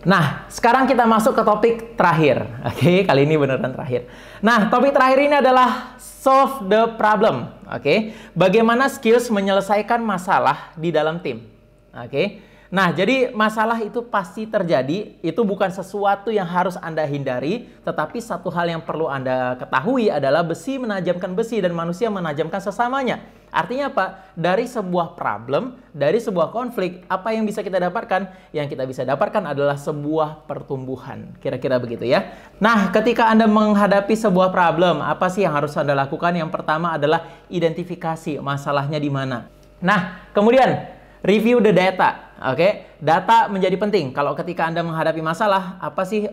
Nah, sekarang kita masuk ke topik terakhir. Oke, kali ini beneran terakhir. Nah, topik terakhir ini adalah solve the problem. Oke, bagaimana skills menyelesaikan masalah di dalam tim. Oke, nah jadi masalah itu pasti terjadi. Itu bukan sesuatu yang harus Anda hindari, tetapi satu hal yang perlu Anda ketahui adalah besi menajamkan besi dan manusia menajamkan sesamanya. Artinya apa? Dari sebuah problem, dari sebuah konflik, apa yang bisa kita dapatkan? Yang kita bisa dapatkan adalah sebuah pertumbuhan. Kira-kira begitu ya. Nah, ketika Anda menghadapi sebuah problem, apa sih yang harus Anda lakukan? Yang pertama adalah identifikasi masalahnya di mana. Nah, kemudian review the data. Oke, data menjadi penting. Kalau ketika Anda menghadapi masalah, apa sih?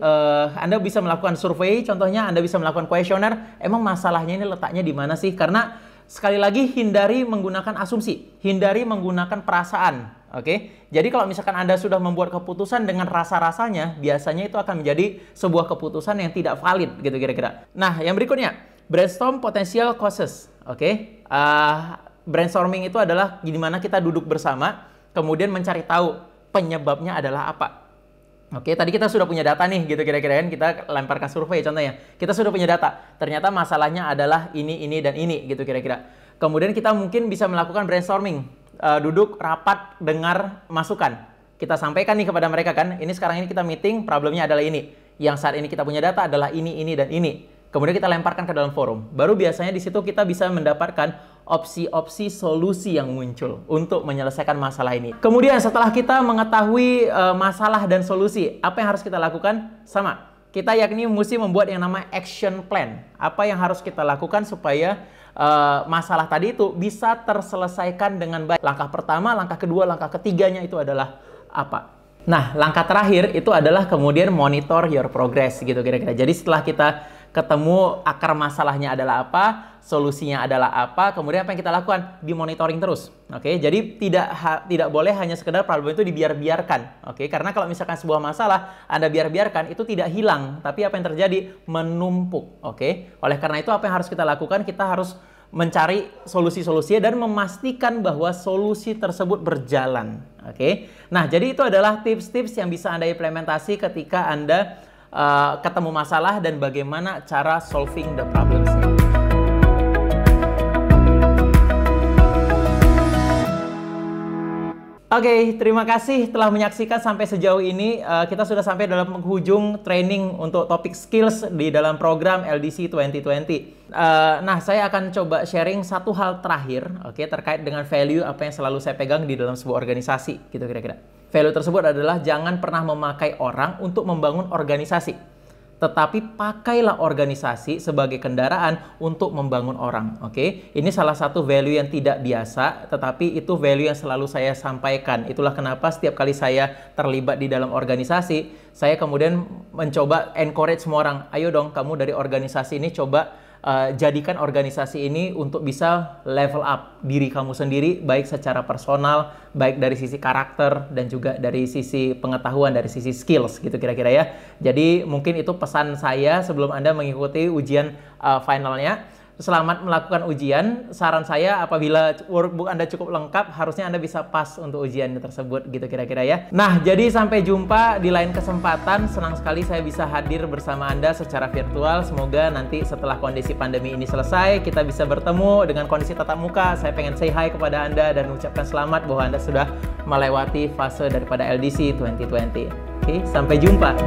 Anda bisa melakukan survei, contohnya Anda bisa melakukan kuesioner. Emang masalahnya ini letaknya di mana sih? Karena sekali lagi hindari menggunakan asumsi, hindari menggunakan perasaan. Oke, jadi kalau misalkan Anda sudah membuat keputusan dengan rasa-rasanya, biasanya itu akan menjadi sebuah keputusan yang tidak valid, gitu kira-kira. Nah, yang berikutnya, brainstorm potential causes. Oke, brainstorming itu adalah gimana kita duduk bersama, kemudian mencari tahu penyebabnya adalah apa. Oke, tadi kita sudah punya data nih, gitu kira-kira kan, kita lemparkan survei contohnya. Kita sudah punya data, ternyata masalahnya adalah ini, dan ini, gitu kira-kira. Kemudian kita mungkin bisa melakukan brainstorming, duduk, rapat, dengar masukan. Kita sampaikan nih kepada mereka kan, ini sekarang ini kita meeting, problemnya adalah ini. Yang saat ini kita punya data adalah ini, dan ini. Kemudian kita lemparkan ke dalam forum. Baru biasanya di situ kita bisa mendapatkan opsi-opsi solusi yang muncul untuk menyelesaikan masalah ini. Kemudian setelah kita mengetahui masalah dan solusi, apa yang harus kita lakukan? Sama. Kita yakni mesti membuat yang namanya action plan. Apa yang harus kita lakukan supaya masalah tadi itu bisa terselesaikan dengan baik. Langkah pertama, langkah kedua, langkah ketiganya itu adalah apa? Nah, langkah terakhir itu adalah kemudian monitor your progress gitu kira-kira. Jadi setelah kita ketemu akar masalahnya adalah apa, solusinya adalah apa, kemudian apa yang kita lakukan? Dimonitoring terus. Oke, jadi tidak boleh hanya sekedar problem itu dibiarkan. Oke, karena kalau misalkan sebuah masalah Anda biarkan itu tidak hilang, tapi apa yang terjadi? Menumpuk. Oke, oleh karena itu apa yang harus kita lakukan? Kita harus mencari solusi-solusinya dan memastikan bahwa solusi tersebut berjalan. Oke, nah jadi itu adalah tips-tips yang bisa Anda implementasi ketika Anda ketemu masalah dan bagaimana cara solving the problems. Oke, terima kasih telah menyaksikan sampai sejauh ini. Kita sudah sampai dalam penghujung training untuk topik skills di dalam program LDC 2020. Nah, saya akan coba sharing satu hal terakhir, oke, terkait dengan value apa yang selalu saya pegang di dalam sebuah organisasi, gitu kira-kira. Value tersebut adalah jangan pernah memakai orang untuk membangun organisasi, tetapi pakailah organisasi sebagai kendaraan untuk membangun orang. Oke, ini salah satu value yang tidak biasa, tetapi itu value yang selalu saya sampaikan. Itulah kenapa setiap kali saya terlibat di dalam organisasi, saya kemudian mencoba encourage semua orang, ayo dong kamu dari organisasi ini coba jadikan organisasi ini untuk bisa level up diri kamu sendiri, baik secara personal, baik dari sisi karakter, dan juga dari sisi pengetahuan, dari sisi skills gitu kira-kira ya. Jadi mungkin itu pesan saya sebelum Anda mengikuti ujian finalnya. Selamat melakukan ujian. Saran saya apabila workbook Anda cukup lengkap, harusnya Anda bisa pas untuk ujian tersebut gitu kira-kira ya. Nah, jadi sampai jumpa di lain kesempatan. Senang sekali saya bisa hadir bersama Anda secara virtual. Semoga nanti setelah kondisi pandemi ini selesai, kita bisa bertemu dengan kondisi tatap muka. Saya pengen say hi kepada Anda dan mengucapkan selamat bahwa Anda sudah melewati fase daripada LDC 2020. Oke, sampai jumpa.